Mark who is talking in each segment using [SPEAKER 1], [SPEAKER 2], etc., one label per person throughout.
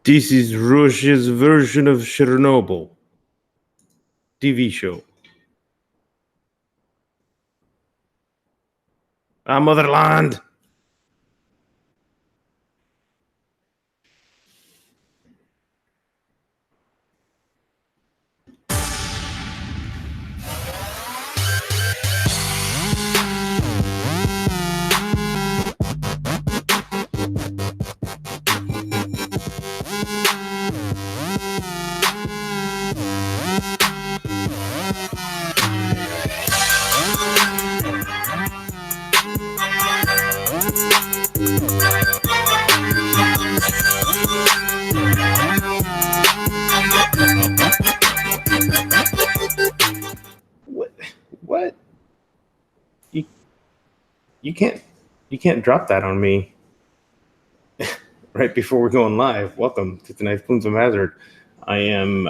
[SPEAKER 1] This is Russia's version of Chernobyl. TV show. Our motherland. What? You can't drop that on me right before we're going live. Welcome to tonight's Plumes of Hazard. I am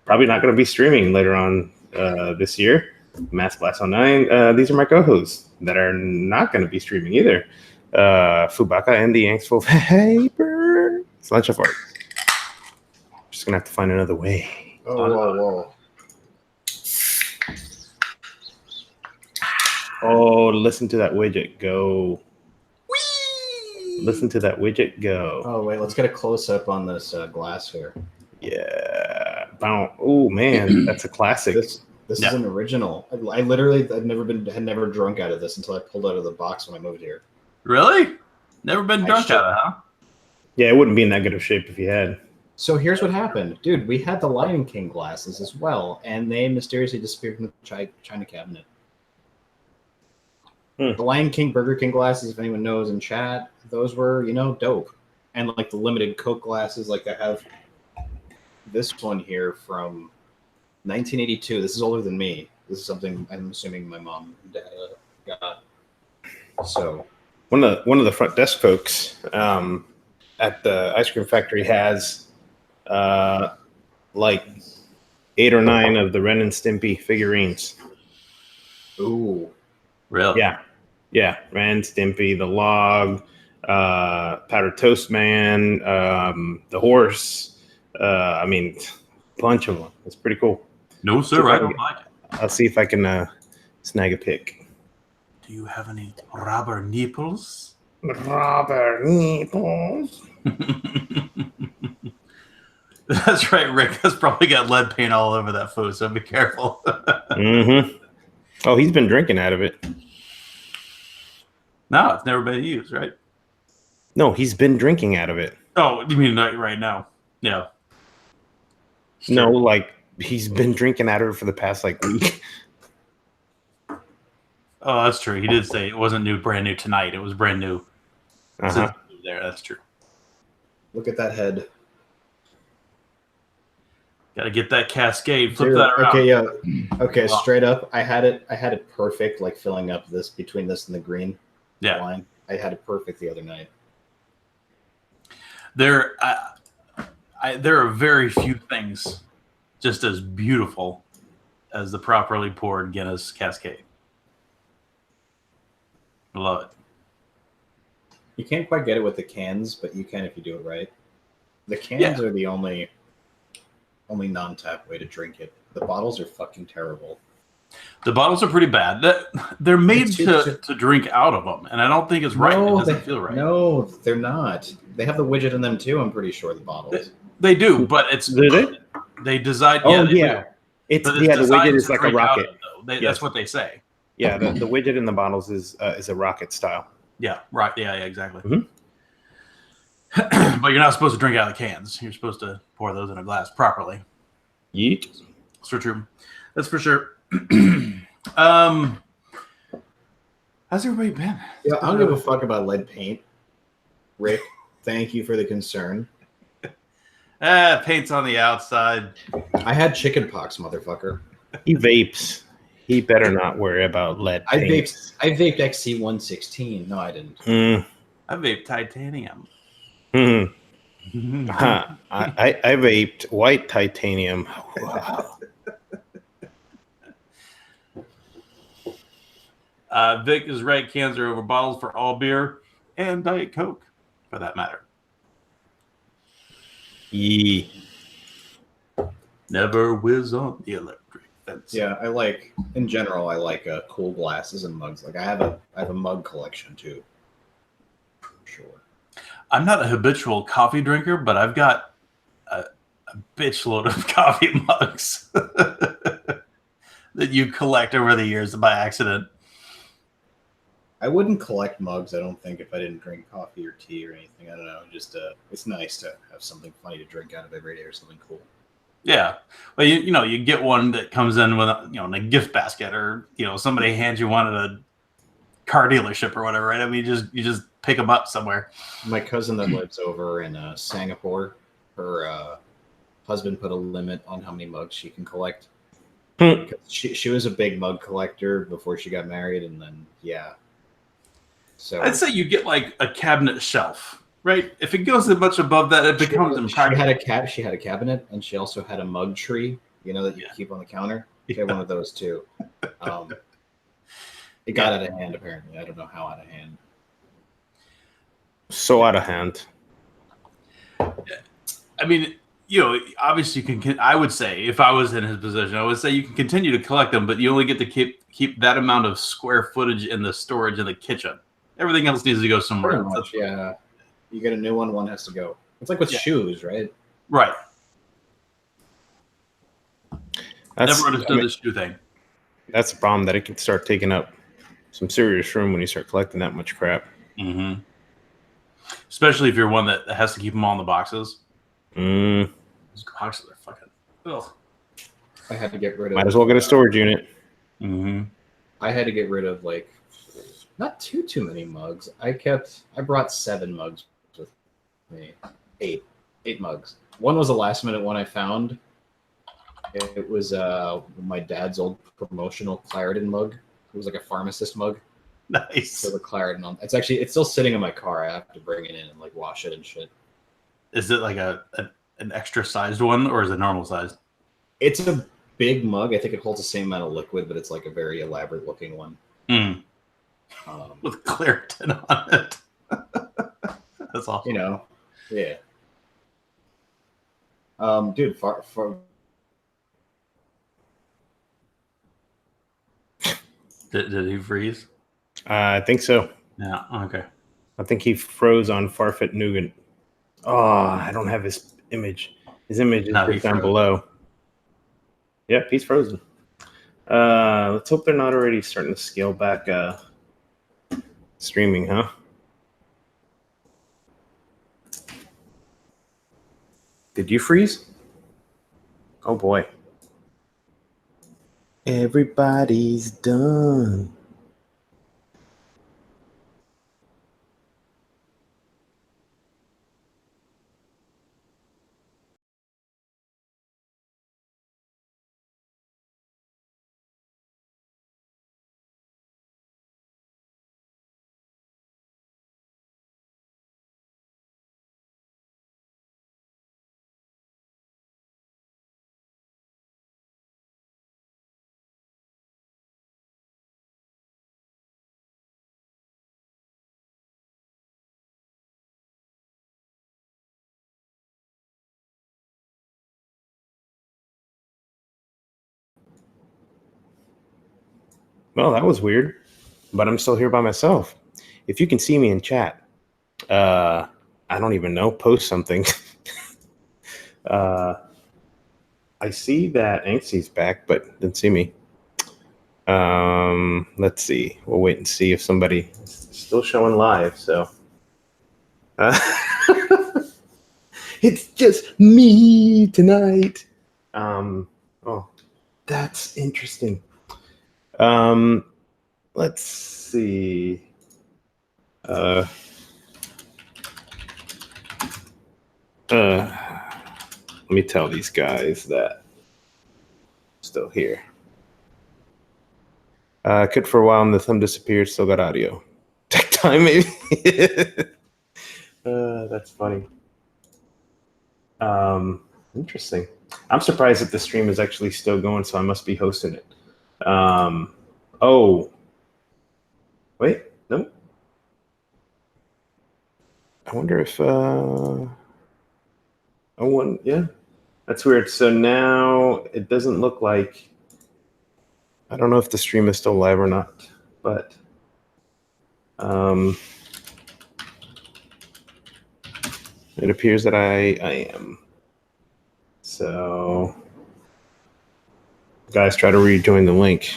[SPEAKER 1] probably not going to be streaming later on this year. Mass Blast 09. These are my co-hosts that are not going to be streaming either. Fubaka and the Angstful Vapor. It's lunch of art. Just gonna have to find another way.
[SPEAKER 2] Whoa.
[SPEAKER 1] Oh, listen to that widget go. Whee! Listen to that widget go.
[SPEAKER 2] Oh, wait, let's get a close-up on this glass here.
[SPEAKER 1] Yeah. Oh, man, that's a classic.
[SPEAKER 2] This is an original. I literally had never drunk out of this until I pulled out of the box when I moved here.
[SPEAKER 3] Really? Never been drunk out of it, huh?
[SPEAKER 1] Yeah, it wouldn't be in that good of shape if you had.
[SPEAKER 2] So here's what happened. Dude, we had the Lion King glasses as well, and they mysteriously disappeared from the China cabinet. The Lion King, Burger King glasses, if anyone knows in chat, those were, dope. And like the limited Coke glasses, like I have this one here from 1982. This is older than me. This is something I'm assuming my mom and dad got. So
[SPEAKER 1] one of the front desk folks at the ice cream factory has like 8 or 9 of the Ren and Stimpy figurines.
[SPEAKER 2] Ooh,
[SPEAKER 3] really?
[SPEAKER 1] Yeah. Ren, Stimpy, the Log, Powdered Toast Man, the horse. I mean, a bunch of them. It's pretty cool.
[SPEAKER 3] No, sir, I don't like it.
[SPEAKER 1] I'll see if I can snag a pic.
[SPEAKER 3] Do you have any rubber nipples?
[SPEAKER 1] Rubber nipples.
[SPEAKER 3] That's right, Rick. That's probably got lead paint all over that food, so be careful.
[SPEAKER 1] Mm-hmm. Oh, he's been drinking out of it.
[SPEAKER 3] No, it's never been used, right?
[SPEAKER 1] No, he's been drinking out of it.
[SPEAKER 3] Oh, you mean right now? Yeah. Sure.
[SPEAKER 1] No, like he's been drinking out of it for the past week.
[SPEAKER 3] Oh, that's true. He did say it wasn't brand new tonight. It was brand new.
[SPEAKER 1] Uh-huh.
[SPEAKER 3] There, that's true.
[SPEAKER 2] look at that head.
[SPEAKER 3] Got to get that cascade. Flip that around.
[SPEAKER 2] Okay, yeah. Okay, wow. Straight up, I had it perfect, like filling up this between this and the green line. I had it perfect the other night.
[SPEAKER 3] There are very few things just as beautiful as the properly poured Guinness Cascade. I love it.
[SPEAKER 2] You can't quite get it with the cans, but you can if you do it right. The cans are the only non-tap way to drink it. The bottles are fucking terrible.
[SPEAKER 3] The bottles are pretty bad. They're made to drink out of them, and I don't think it's right. It doesn't feel right.
[SPEAKER 2] No, they're not. They have the widget in them too, I'm pretty sure, the bottles.
[SPEAKER 3] They do, but it's...
[SPEAKER 1] Do they?
[SPEAKER 3] They design...
[SPEAKER 1] Oh, yeah. The widget is like a rocket.
[SPEAKER 3] That's what they say.
[SPEAKER 1] Yeah, the widget in the bottles is a rocket style.
[SPEAKER 3] Yeah, right. Yeah, exactly.
[SPEAKER 1] Mm-hmm.
[SPEAKER 3] But you're not supposed to drink out of the cans. You're supposed to pour those in a glass properly.
[SPEAKER 1] Yeet.
[SPEAKER 3] That's for true. That's for sure. How's everybody been?
[SPEAKER 2] Yeah, I don't give a fuck about lead paint. Rick, thank you for the concern.
[SPEAKER 3] Paint's on the outside.
[SPEAKER 2] I had chicken pox, motherfucker.
[SPEAKER 1] He vapes. He better not worry about lead paint.
[SPEAKER 2] I vaped XC116. No, I didn't.
[SPEAKER 3] I vaped titanium.
[SPEAKER 1] I vaped white titanium. Wow.
[SPEAKER 3] Vic is right. Cans are over bottles for all beer and Diet Coke, for that matter.
[SPEAKER 1] Yee.
[SPEAKER 3] Never whiz on the electric fence.
[SPEAKER 2] Yeah, in general, I like cool glasses and mugs. Like I have a mug collection too. Sure.
[SPEAKER 3] I'm not a habitual coffee drinker, but I've got a bitch load of coffee mugs that you collect over the years by accident.
[SPEAKER 2] I wouldn't collect mugs, I don't think, if I didn't drink coffee or tea or anything. I don't know. Just it's nice to have something funny to drink out of every day or something cool.
[SPEAKER 3] Yeah. Well, you get one that comes in with in a gift basket, or somebody hands you one at a car dealership or whatever, right? I mean, you just pick them up somewhere.
[SPEAKER 2] My cousin that lives over in Singapore, her husband put a limit on how many mugs she can collect. She was a big mug collector before she got married, and then So
[SPEAKER 3] I'd say you get like a cabinet shelf, right? If it goes much above that, it becomes impractical.
[SPEAKER 2] She had a cabinet, and she also had a mug tree, that you keep on the counter. She had one of those too. It got out of hand, apparently. I don't know how out of hand.
[SPEAKER 1] So out of hand.
[SPEAKER 3] I mean, obviously you can. I would say, if I was in his position, I would say you can continue to collect them, but you only get to keep that amount of square footage in the storage in the kitchen. Everything else needs to go somewhere else.
[SPEAKER 2] Much, yeah. You get a new one has to go. It's like with shoes, right?
[SPEAKER 3] Right. Never understood the shoe thing.
[SPEAKER 1] That's the problem, that it can start taking up some serious room when you start collecting that much crap.
[SPEAKER 3] Mm-hmm. Especially if you're one that has to keep them all in the boxes. Those boxes are fucking. Ugh.
[SPEAKER 2] I had to get rid of.
[SPEAKER 1] Might as well get a storage unit.
[SPEAKER 3] Mm-hmm.
[SPEAKER 2] I had to get rid of not too many mugs. I brought 7 mugs with me. 8 mugs. One was a last minute one I found. It was my dad's old promotional Clarendon mug. It was like a pharmacist mug.
[SPEAKER 3] Nice.
[SPEAKER 2] So the Clarendon on. It's still sitting in my car. I have to bring it in and wash it and shit.
[SPEAKER 3] Is it like an extra sized one, or is it normal sized?
[SPEAKER 2] It's a big mug. I think it holds the same amount of liquid, but it's like a very elaborate looking one.
[SPEAKER 3] With Claritin on it. That's awesome.
[SPEAKER 2] Yeah. Dude, far.
[SPEAKER 3] Did he freeze?
[SPEAKER 1] I think so.
[SPEAKER 3] Yeah. Okay.
[SPEAKER 1] I think he froze on Farfet Nougat. Oh, I don't have his image. His image is down below. Yep, he's frozen. Let's hope they're not already starting to scale back streaming, huh? Did you freeze? Oh boy. Everybody's done. Well, that was weird, but I'm still here by myself. If you can see me in chat, I don't even know, post something. I see that Anksy's back, but didn't see me. Let's see. We'll wait and see if somebody is still showing live. So it's just me tonight. Oh, that's interesting. Let's see. Let me tell these guys that I'm still here. Could for a while and the thumb disappeared, still got audio. Tech time, maybe. That's funny. Interesting. I'm surprised that the stream is actually still going, so I must be hosting it. Oh. Wait, no. I wonder if Yeah, that's weird. So now it doesn't look like. I don't know if the stream is still live or not, but it appears that I am. So, guys, try to rejoin the link.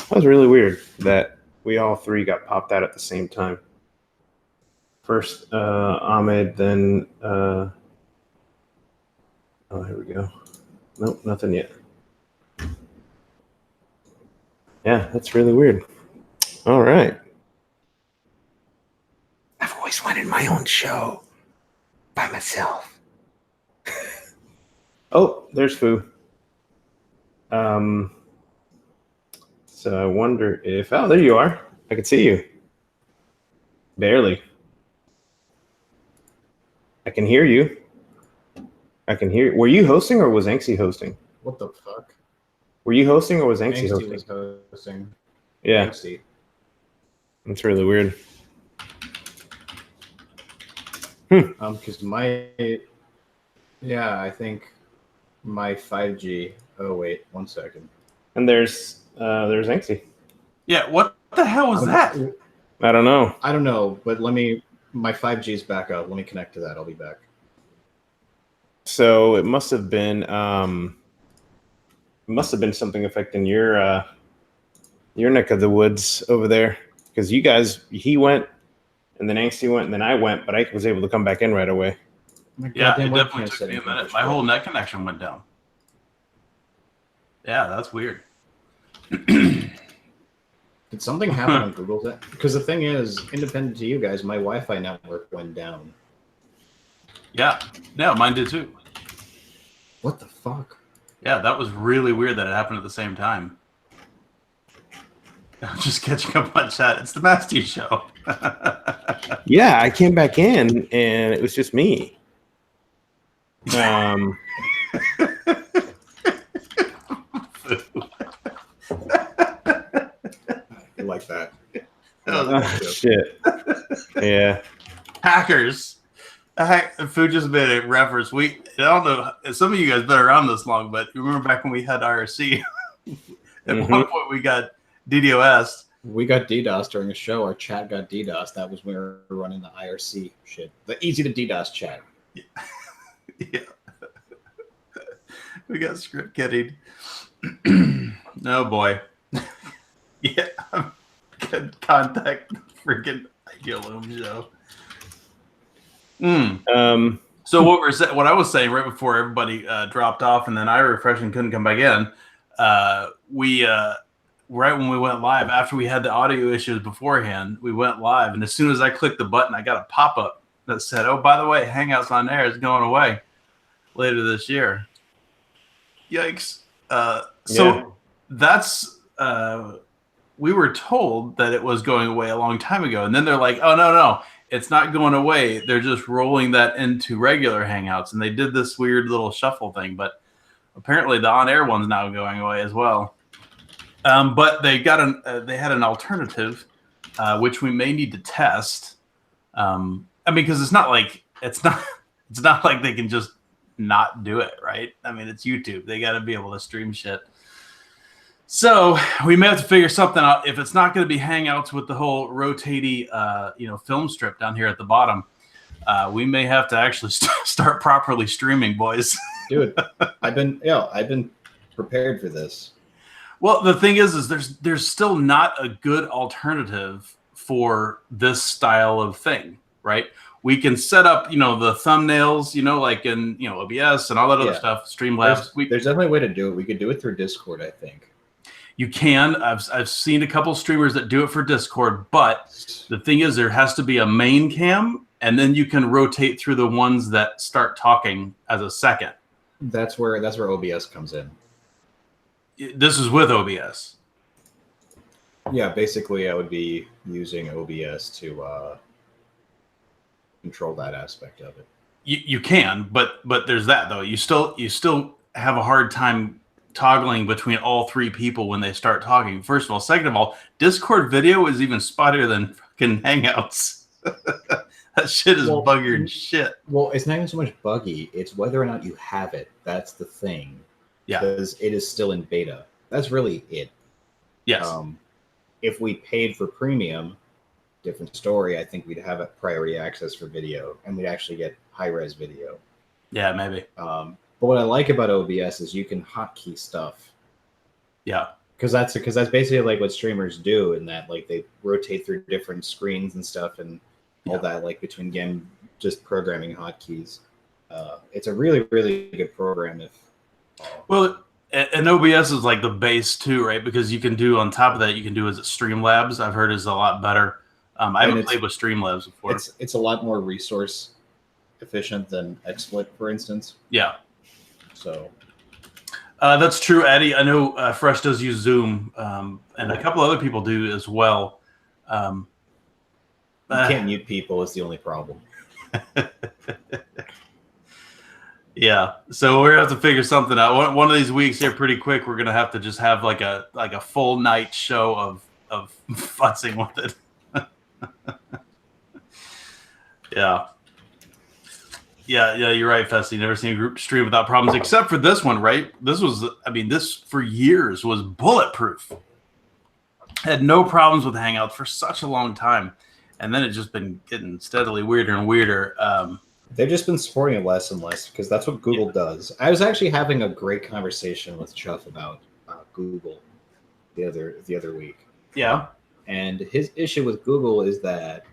[SPEAKER 1] That was really weird that we all three got popped out at the same time. First, Ahmed, then. Oh, here we go. Nope, nothing yet. Yeah, that's really weird. All right. I've always wanted my own show by myself. Oh, there's Foo. So I wonder if... Oh, there you are. I can see you. Barely. I can hear you. I can hear... Were you hosting or was Anxie hosting?
[SPEAKER 2] What the fuck?
[SPEAKER 1] Were you hosting or was Anxie hosting?
[SPEAKER 2] Was hosting.
[SPEAKER 1] Yeah.
[SPEAKER 2] Anxie.
[SPEAKER 1] That's really weird.
[SPEAKER 2] Because I think my 5G. Oh wait, 1 second.
[SPEAKER 1] And there's Anxie.
[SPEAKER 3] Yeah, what the hell was that?
[SPEAKER 1] I don't know.
[SPEAKER 2] I don't know, but my 5G is back up. Let me connect to that. I'll be back.
[SPEAKER 1] So it must have been something affecting your neck of the woods over there, because you guys, he went and then Angsty went and then I went, but I was able to come back in right away.
[SPEAKER 3] Yeah, it definitely took me a minute. My whole net connection went down. Yeah, that's weird.
[SPEAKER 2] Did something happen on Google's end? Because the thing is, independent to you guys, my Wi-Fi network went down.
[SPEAKER 3] Yeah, mine did too.
[SPEAKER 2] What the fuck?
[SPEAKER 3] Yeah, that was really weird that it happened at the same time. I'm just catching up on chat. It's the Masty Show.
[SPEAKER 1] Yeah, I came back in and it was just me.
[SPEAKER 2] I like that.
[SPEAKER 1] Shit. Yeah.
[SPEAKER 3] Hackers. Food just made a reference. I don't know. Some of you guys been around this long, but you remember back when we had IRC? At one point, we got DDoS.
[SPEAKER 2] We got DDoS during a show. Our chat got DDoS. That was when we were running the IRC shit. The easy to DDoS chat.
[SPEAKER 3] Yeah. We got script kidding. Oh boy. Yeah. Good contact freaking Ideal Loom show. So what I was saying right before everybody dropped off and then I refreshed and couldn't come back in, we right when we went live, after we had the audio issues beforehand, we went live, and as soon as I clicked the button, I got a pop-up that said, oh, by the way, Hangouts on Air is going away later this year. Yikes. That's we were told that it was going away a long time ago, and then they're like, oh, no, it's not going away. They're just rolling that into regular Hangouts, and they did this weird little shuffle thing, but apparently the on-air one's now going away as well. But they got they had an alternative, which we may need to test. Because it's not like they can just not do it, right? I mean, it's YouTube. They got to be able to stream shit. So we may have to figure something out. If it's not going to be Hangouts with the whole rotating, film strip down here at the bottom, we may have to actually start properly streaming, boys.
[SPEAKER 2] Dude, I've been prepared for this.
[SPEAKER 3] Well, the thing is there's still not a good alternative for this style of thing, right? We can set up, the thumbnails, like in, OBS and all that other stuff, Streamlabs.
[SPEAKER 2] There's definitely a way to do it. We could do it through Discord, I think.
[SPEAKER 3] You can. I've seen a couple streamers that do it for Discord, but the thing is there has to be a main cam, and then you can rotate through the ones that start talking as a second.
[SPEAKER 2] That's where OBS comes in.
[SPEAKER 3] This is with OBS.
[SPEAKER 2] Yeah, basically I would be using OBS to control that aspect of it.
[SPEAKER 3] You can, but there's that though. You still have a hard time toggling between all three people when they start talking. First of all, second of all, Discord video is even spottier than fucking Hangouts. That shit is
[SPEAKER 2] Well,
[SPEAKER 3] buggier than shit.
[SPEAKER 2] Well, it's not even so much buggy. It's whether or not you have it. That's the thing.
[SPEAKER 3] Yeah.
[SPEAKER 2] Because it is still in beta. That's really it.
[SPEAKER 3] Yes.
[SPEAKER 2] If we paid for premium, different story. I think we'd have a priority access for video, and we'd actually get high-res video.
[SPEAKER 3] Yeah, maybe.
[SPEAKER 2] But what I like about OBS is you can hotkey stuff.
[SPEAKER 3] Yeah.
[SPEAKER 2] Because that's basically like what streamers do, in that like they rotate through different screens and stuff, and all that like between game just programming hotkeys. It's a really, really good program.
[SPEAKER 3] Well, and OBS is like the base too, right? Because you can do on top of that, you can do Streamlabs. I've heard is a lot better. I haven't played with Streamlabs before.
[SPEAKER 2] It's a lot more resource efficient than XSplit, for instance.
[SPEAKER 3] Yeah.
[SPEAKER 2] So
[SPEAKER 3] that's true, Eddie. I know Fresh does use Zoom, and a couple other people do as well.
[SPEAKER 2] You can't mute people is the only problem.
[SPEAKER 3] Yeah, so we're gonna have to figure something out. One of these weeks here, pretty quick, we're gonna have to just have like a full night show of futzing with it. Yeah. You're right, Fessy. Never seen a group stream without problems, except for this one, right? This for years was bulletproof. Had no problems with Hangouts for such a long time, and then it's just been getting steadily weirder and weirder.
[SPEAKER 2] They've just been supporting it less and less because that's what Google does. I was actually having a great conversation with Chuff about Google the other week.
[SPEAKER 3] Yeah.
[SPEAKER 2] And his issue with Google is that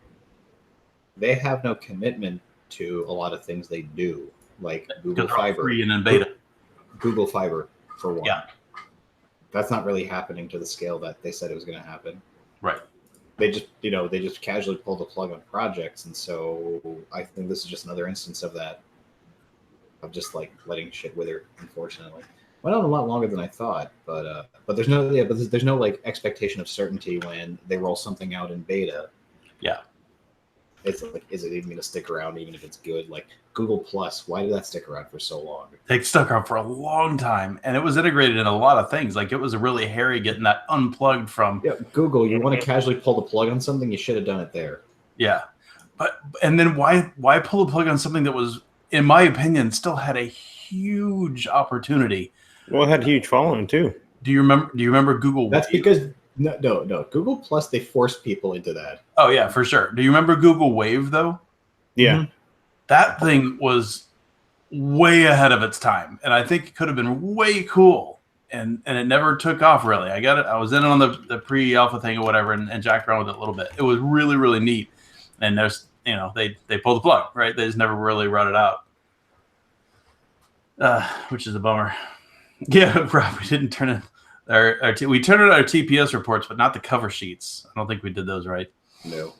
[SPEAKER 2] they have no commitment to a lot of things they do, like Google Fiber.
[SPEAKER 3] Free and in beta.
[SPEAKER 2] Google Fiber, for one.
[SPEAKER 3] Yeah.
[SPEAKER 2] That's not really happening to the scale that they said it was going to happen.
[SPEAKER 3] Right.
[SPEAKER 2] They just casually pull the plug on projects, and so I think this is just another instance of that, of just like letting shit wither. Unfortunately, went on a lot longer than I thought, but there's no like expectation of certainty when they roll something out in beta.
[SPEAKER 3] Yeah,
[SPEAKER 2] it's like, is it even going to stick around, even if it's good? Like Google Plus, why did that stick around for so long?
[SPEAKER 3] It stuck around for a long time, and it was integrated in a lot of things. Like it was really hairy getting that unplugged from.
[SPEAKER 2] Yeah, Google. You want to casually pull the plug on something? You should have done it there.
[SPEAKER 3] Yeah, and then why pull the plug on something that was, in my opinion, still had a huge opportunity?
[SPEAKER 1] Well, it had a huge following too.
[SPEAKER 3] Do you remember Google?
[SPEAKER 2] That's because no. Google Plus, they forced people into that.
[SPEAKER 3] Oh yeah, for sure. Do you remember Google Wave though?
[SPEAKER 1] Yeah.
[SPEAKER 2] Mm-hmm.
[SPEAKER 3] That thing was way ahead of its time, and I think it could have been way cool, and it never took off really. I got it. I was in on the pre-alpha thing or whatever, and jacked around with it a little bit. It was really, really neat, and there's they pulled the plug, right? They just never really run it out, which is a bummer. Yeah, we didn't turn in we turned in our TPS reports, but not the cover sheets. I don't think we did those right.
[SPEAKER 2] No.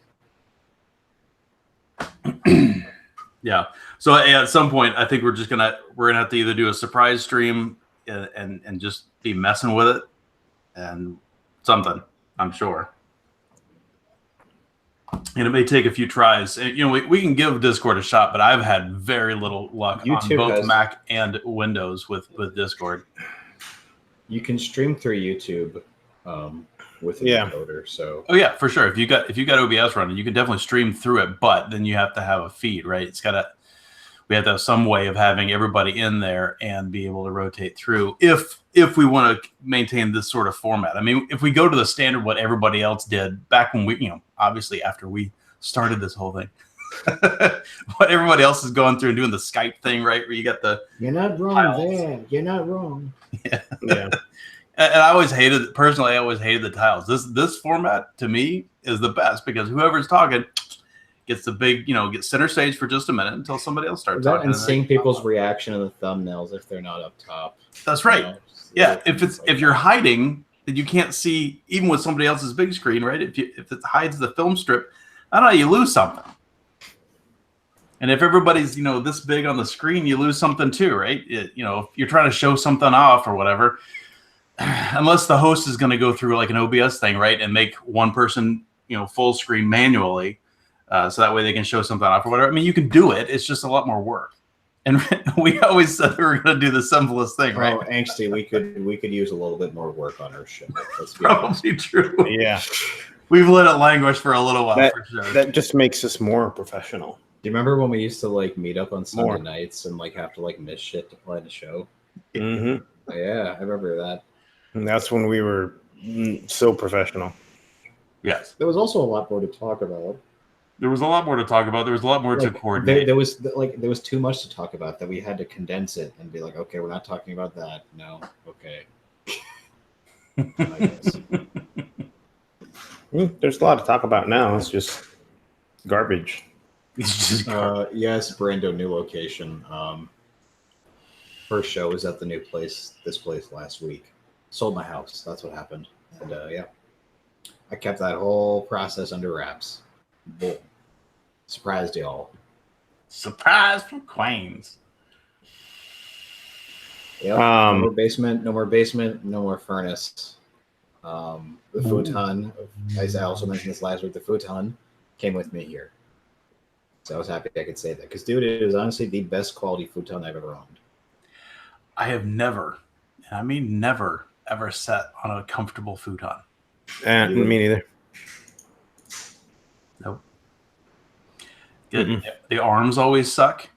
[SPEAKER 3] Yeah. So at some point, I think we're gonna have to either do a surprise stream and just be messing with it, and something. I'm sure. And it may take a few tries. And, we can give Discord a shot, but I've had very little luck on both Mac and Windows with Discord.
[SPEAKER 2] You can stream through YouTube with a decoder. So
[SPEAKER 3] yeah, for sure. If you got OBS running, you can definitely stream through it, but then you have to have a feed, right? We have to have some way of having everybody in there and be able to rotate through if we want to maintain this sort of format. I mean, if we go to the standard what everybody else did back when we, obviously after we started this whole thing, what everybody else is going through and doing the Skype thing, right? Where you got the
[SPEAKER 2] you're not wrong
[SPEAKER 3] tiles.
[SPEAKER 2] there. You're not wrong.
[SPEAKER 3] Yeah. And I always hated the tiles. This format to me is the best because whoever's talking gets the big, gets center stage for just a minute until somebody else starts talking.
[SPEAKER 2] And seeing people's reaction in the thumbnails if they're not up top.
[SPEAKER 3] That's right. Yeah. If you're hiding, then you can't see even with somebody else's big screen, right? If it hides the film strip, I don't know, you lose something. And if everybody's, this big on the screen, you lose something too, right? If you're trying to show something off or whatever, unless the host is going to go through like an OBS thing, right? And make one person, full screen manually. So that way they can show something off or whatever. I mean, you can do it. It's just a lot more work. And we always said we were going to do the simplest thing, right?
[SPEAKER 2] Oh, Angsty, we could use a little bit more work on our show. Let's be
[SPEAKER 3] Probably true.
[SPEAKER 1] Yeah.
[SPEAKER 3] We've let it languish for a little while,
[SPEAKER 1] That,
[SPEAKER 3] for sure.
[SPEAKER 1] that just makes us more professional.
[SPEAKER 2] Do you remember when we used to like meet up on Sunday
[SPEAKER 1] More.
[SPEAKER 2] nights and like have to like miss shit to play the show?
[SPEAKER 1] Mm-hmm.
[SPEAKER 2] Yeah, I remember that.
[SPEAKER 1] And that's when we were so professional.
[SPEAKER 3] Yes.
[SPEAKER 2] There was also a lot more to talk about.
[SPEAKER 3] There was a lot more to talk about. There was a lot more to coordinate.
[SPEAKER 2] There was too much to talk about that we had to condense it and be like, okay, we're not talking about that. No, okay. I guess.
[SPEAKER 1] There's a lot to talk about now. It's just garbage.
[SPEAKER 3] It's just
[SPEAKER 2] Yes, Brando, new location. First show was at the new place, this place last week. Sold my house. That's what happened. And yeah, I kept that whole process under wraps. Boom. Surprised y'all.
[SPEAKER 3] surprise from Queens.
[SPEAKER 2] Yep. No more basement. No more basement. No more furnace. The futon. As I also mentioned this last week, the futon came with me here, so I was happy I could say that because, dude, it is honestly the best quality futon I've ever owned.
[SPEAKER 3] I have never, and I mean never, ever sat on a comfortable futon.
[SPEAKER 1] Me neither.
[SPEAKER 3] Nope. The arms always suck.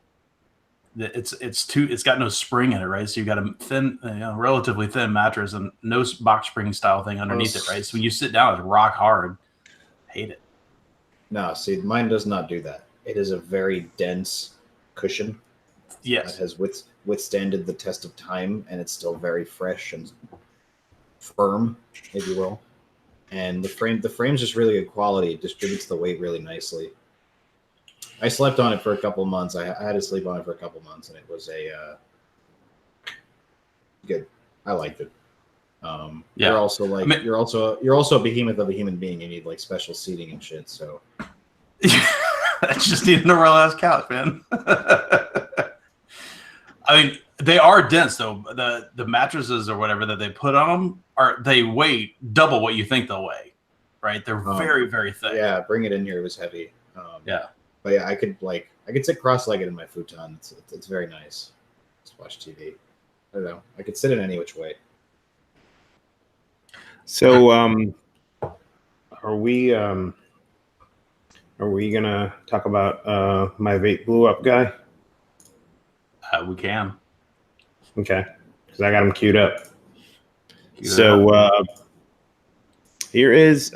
[SPEAKER 3] It's got no spring in it, right? So you've got a thin, relatively thin mattress and no box spring style thing underneath it, right? So when you sit down, it's rock hard. Hate it.
[SPEAKER 2] No, see, mine does not do that. It is a very dense cushion.
[SPEAKER 3] Yes.
[SPEAKER 2] That has withstanded the test of time, and it's still very fresh and firm, if you will. And the frame's just really good quality. It distributes the weight really nicely. I slept on it for a couple months. I had to sleep on it for a couple months, and it was good. I liked it. Yeah. You're also you're also a behemoth of a human being. You need like special seating and shit. So
[SPEAKER 3] I just need a real ass couch, man. I mean, they are dense though. The mattresses or whatever that they put on them they weigh double what you think they'll weigh, right? They're very, very thick.
[SPEAKER 2] Yeah, bring it in here. It was heavy.
[SPEAKER 3] Yeah.
[SPEAKER 2] But yeah, I could sit cross-legged in my futon. It's very nice. Just watch TV. I don't know. I could sit in any which way.
[SPEAKER 1] So, are we gonna talk about my vape blew up guy?
[SPEAKER 3] We can.
[SPEAKER 1] Okay, because I got him queued up. Here is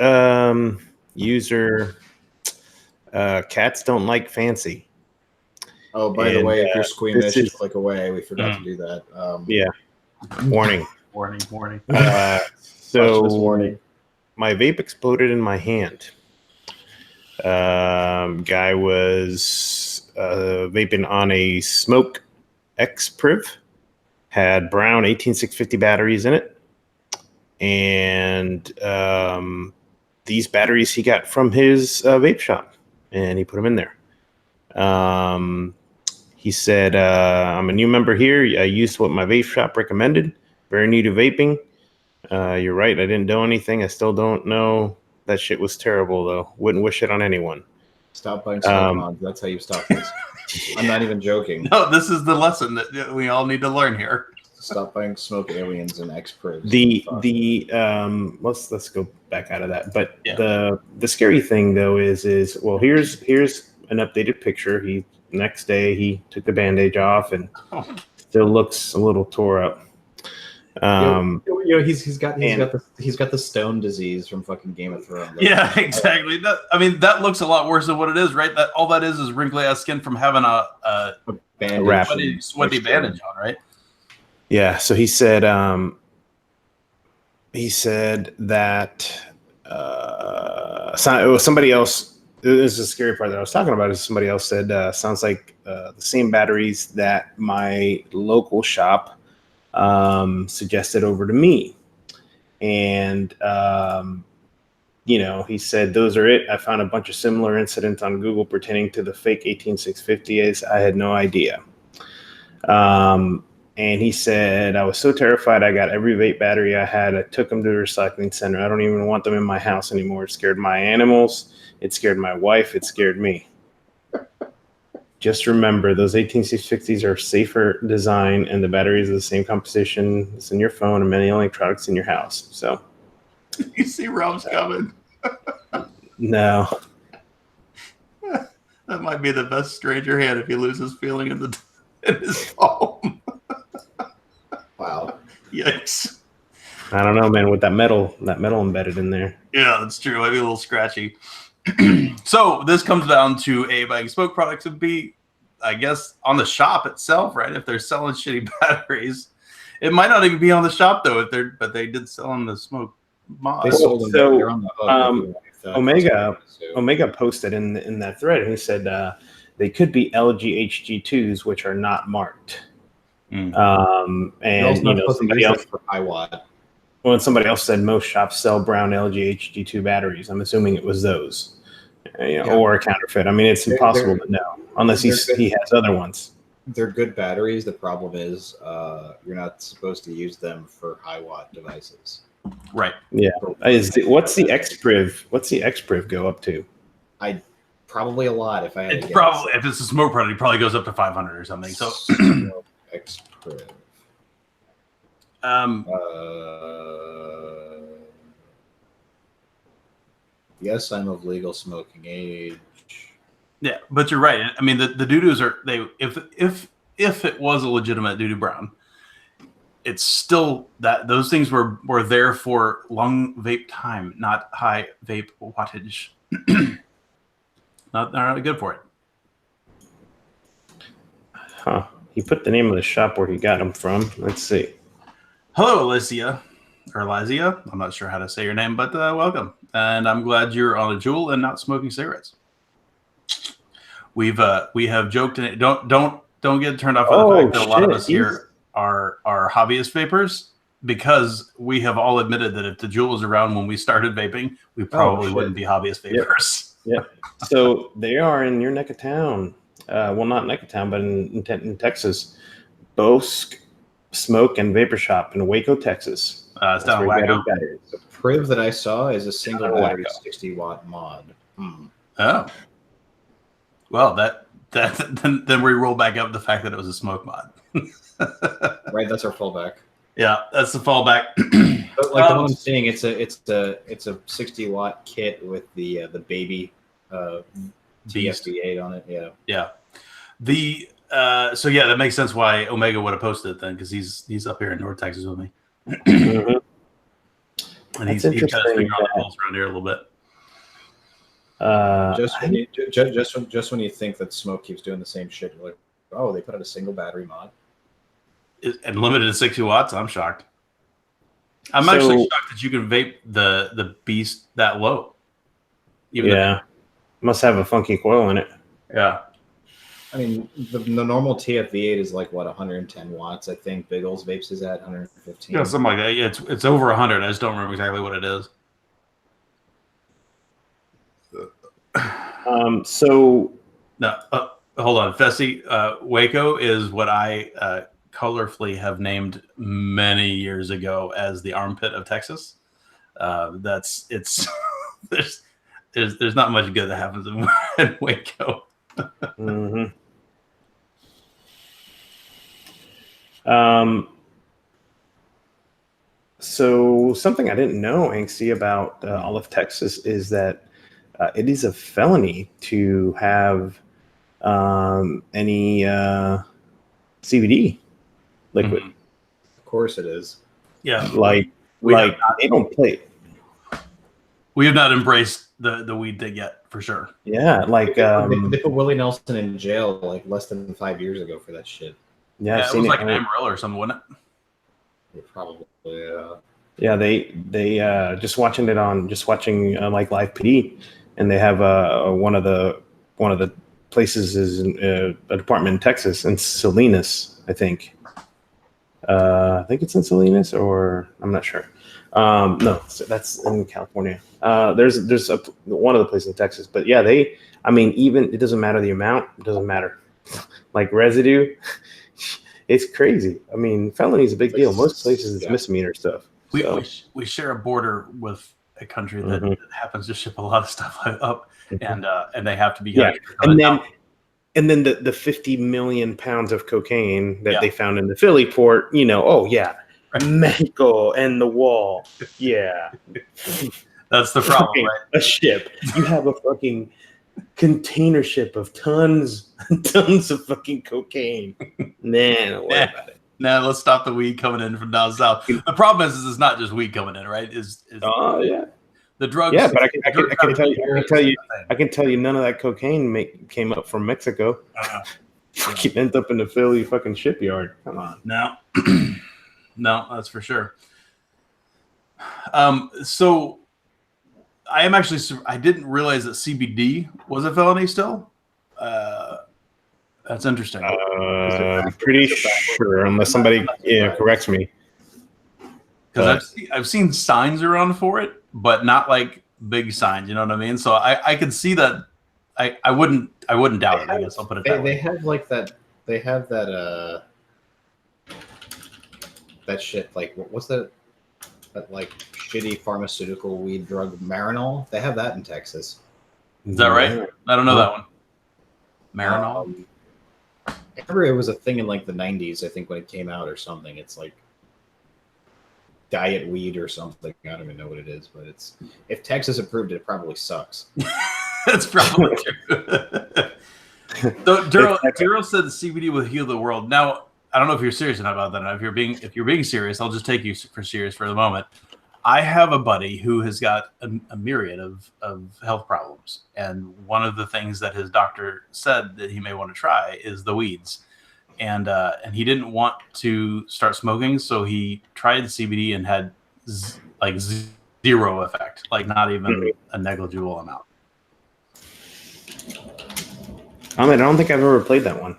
[SPEAKER 1] user. Cats don't like fancy.
[SPEAKER 2] Oh, by the way, if you're squeamish, click away. We forgot to do that.
[SPEAKER 1] Yeah. Warning.
[SPEAKER 3] Warning.
[SPEAKER 1] So my vape exploded in my hand. Guy was vaping on a Smoke X Priv. Had brown 18650 batteries in it. And these batteries he got from his vape shop. And he put them in there. He said, I'm a new member here. I used what my vape shop recommended. Very new to vaping. You're right. I didn't do anything. I still don't know. That shit was terrible, though. Wouldn't wish it on anyone.
[SPEAKER 2] Stop buying smoke mods. That's how you stop this. I'm not even joking.
[SPEAKER 3] No, this is the lesson that we all need to learn here.
[SPEAKER 2] Stop buying smoke aliens and X-Privs.
[SPEAKER 1] Let's go back out of that. But the scary thing though is here's an updated picture. Next day he took the bandage off and still looks a little tore up.
[SPEAKER 2] He's got the stone disease from fucking Game of Thrones.
[SPEAKER 3] Yeah, exactly. That looks a lot worse than what it is, right? That all that is wrinkly ass skin from having a sweaty bandage on, right?
[SPEAKER 1] Yeah, so he said that it was somebody else. This is the scary part that I was talking about. Is somebody else said sounds like the same batteries that my local shop suggested over to me, and he said those are it. I found a bunch of similar incidents on Google pertaining to the fake 18650s. I had no idea. And he said, I was so terrified I got every vape battery I had. I took them to the recycling center. I don't even want them in my house anymore. It scared my animals. It scared my wife. It scared me. Just remember, those 18650s are safer design, and the batteries are the same composition. It's in your phone and many electronics in your house. So
[SPEAKER 3] you see Rob's coming.
[SPEAKER 1] No.
[SPEAKER 3] That might be the best stranger hand if he loses feeling in his palm.
[SPEAKER 2] Wow.
[SPEAKER 3] Yikes.
[SPEAKER 1] I don't know, man, with that metal embedded in there.
[SPEAKER 3] Yeah, that's true. Might be a little scratchy. So this comes down to A, buying smoke products, and B, I guess on the shop itself, right? If they're selling shitty batteries, it might not even be on the shop though. But they did sell on the smoke mod.
[SPEAKER 2] They sold them.
[SPEAKER 1] So,
[SPEAKER 2] They're on the hook.
[SPEAKER 1] Omega posted in that thread, and he said they could be LG HG2s, which are not marked. And somebody else
[SPEAKER 2] for high watt.
[SPEAKER 1] Well, somebody else said most shops sell brown LG HG2 batteries. I'm assuming it was those, or a counterfeit. I mean, it's impossible to know unless he has other ones.
[SPEAKER 2] They're good batteries. The problem is you're not supposed to use them for high watt devices.
[SPEAKER 3] Right.
[SPEAKER 1] Yeah. What's the XPriv? What's the XPriv go up to?
[SPEAKER 2] Probably a lot. If I had to guess.
[SPEAKER 3] Probably if it's a smoke product, it probably goes up to 500 or something. So
[SPEAKER 2] XPriv. Yes, I'm of legal smoking age.
[SPEAKER 3] Yeah, but you're right. I mean, the doo-doos are if it was a legitimate doo-doo brown, it's still that those things were there for long vape time, not high vape wattage. They're not good for it.
[SPEAKER 1] Huh. He put the name of the shop where he got them from. Let's see.
[SPEAKER 3] Hello, Alicia. Or Lazia. I'm not sure how to say your name, but welcome. And I'm glad you're on a Juul and not smoking cigarettes. We have joked, and don't get turned off by the fact that a lot of us here are hobbyist vapors, because we have all admitted that if the Juul was around when we started vaping, we probably wouldn't be hobbyist vapors.
[SPEAKER 1] Yep. So they are in your neck of town. Well, not neck of town, but in Texas. Bosk Smoke and Vapor Shop in Waco, Texas.
[SPEAKER 3] It's down in Waco.
[SPEAKER 2] The Priv that I saw is a single battery 60 watt mod.
[SPEAKER 3] Oh. Well, then we roll back up the fact that it was a smoke mod.
[SPEAKER 2] Right, that's our fallback.
[SPEAKER 3] Yeah, that's the fallback.
[SPEAKER 2] But like the one I'm seeing, it's a 60 watt kit with the baby TFB8 on it. Yeah.
[SPEAKER 3] Yeah. So yeah, that makes sense why Omega would have posted it then, because he's up here in North Texas with me.
[SPEAKER 1] Mm-hmm.
[SPEAKER 3] And he's kind of figuring out the pulse around here a little bit.
[SPEAKER 2] Just when you think that Smoke keeps doing the same shit, you're like, oh, they put out a single battery mod
[SPEAKER 3] And limited to 60 watts. I'm shocked. I'm actually shocked that you can vape the beast that low.
[SPEAKER 1] Must have a funky coil in it.
[SPEAKER 3] Yeah.
[SPEAKER 2] I mean, the normal TFV8 is like, what, 110 watts, I think. Biggles Vapes is at 115.
[SPEAKER 3] Yeah, something like that. Yeah, it's over 100. I just don't remember exactly what it is. No, hold on. Fessy, Waco is what I colorfully have named many years ago as the armpit of Texas. There's not much good that happens in Waco.
[SPEAKER 1] Mm-hmm. So something I didn't know, Angsty, about all of Texas is that it is a felony to have any CBD liquid.
[SPEAKER 3] Mm-hmm.
[SPEAKER 2] Of course it is.
[SPEAKER 3] Yeah.
[SPEAKER 1] They don't play.
[SPEAKER 3] We have not embraced the weed thing yet, for sure.
[SPEAKER 1] Yeah,
[SPEAKER 2] they put Willie Nelson in jail like less than 5 years ago for that shit.
[SPEAKER 1] Yeah,
[SPEAKER 3] it was like an Amarillo or something, wasn't it?
[SPEAKER 2] Probably.
[SPEAKER 1] Yeah, they just watching like Live PD, and they have one of the places is a department in Texas, in Salinas, I think. I think it's in Salinas, or I'm not sure. No, that's in California. There's one of the places in Texas, but yeah, even it doesn't matter the amount. It doesn't matter. Like residue, it's crazy. I mean, felony is a big deal. Most places it's misdemeanor stuff.
[SPEAKER 3] We share a border with a country that happens to ship a lot of stuff up, and they have to be.
[SPEAKER 1] Yeah, and then the 50 million pounds of cocaine that they found in the Philly port. Mexico and the wall. Yeah.
[SPEAKER 3] That's the problem,
[SPEAKER 1] Fucking
[SPEAKER 3] right?
[SPEAKER 1] a ship. You have a fucking container ship of tons and tons of fucking cocaine. Nah, don't worry about it.
[SPEAKER 3] Nah, let's stop the weed coming in from down south. The problem is it's not just weed coming in, right?
[SPEAKER 1] Oh yeah.
[SPEAKER 3] The drugs.
[SPEAKER 1] Yeah, but I can tell you none of that cocaine came up from Mexico. Fucking end up in the Philly fucking shipyard. Come on.
[SPEAKER 3] No, no, that's for sure. So I am actually. I didn't realize that CBD was a felony still. That's interesting.
[SPEAKER 1] I'm pretty sure, unless somebody corrects me.
[SPEAKER 3] Because I've seen signs around for it, but not like big signs. You know what I mean? So I could see that. I wouldn't doubt it. I guess I'll put it that way.
[SPEAKER 2] They have like that. They have that. That shit. Like what's that? That like shitty pharmaceutical weed drug Marinol. They have that in Texas.
[SPEAKER 3] Is that right? I don't know that one. Marinol.
[SPEAKER 2] I remember it was a thing in like the 90s, I think, when it came out or something. It's like diet weed or something. I don't even know what it is, but it's if Texas approved it, it probably sucks.
[SPEAKER 3] That's probably true. So Daryl said the CBD will heal the world. Now, I don't know if you're serious enough about that. If you're being serious, I'll just take you for serious for the moment. I have a buddy who has got a myriad of health problems. And one of the things that his doctor said that he may want to try is the weeds. And he didn't want to start smoking, so he tried the CBD and had zero effect, like not even a negligible amount.
[SPEAKER 1] I don't think I've ever played that one.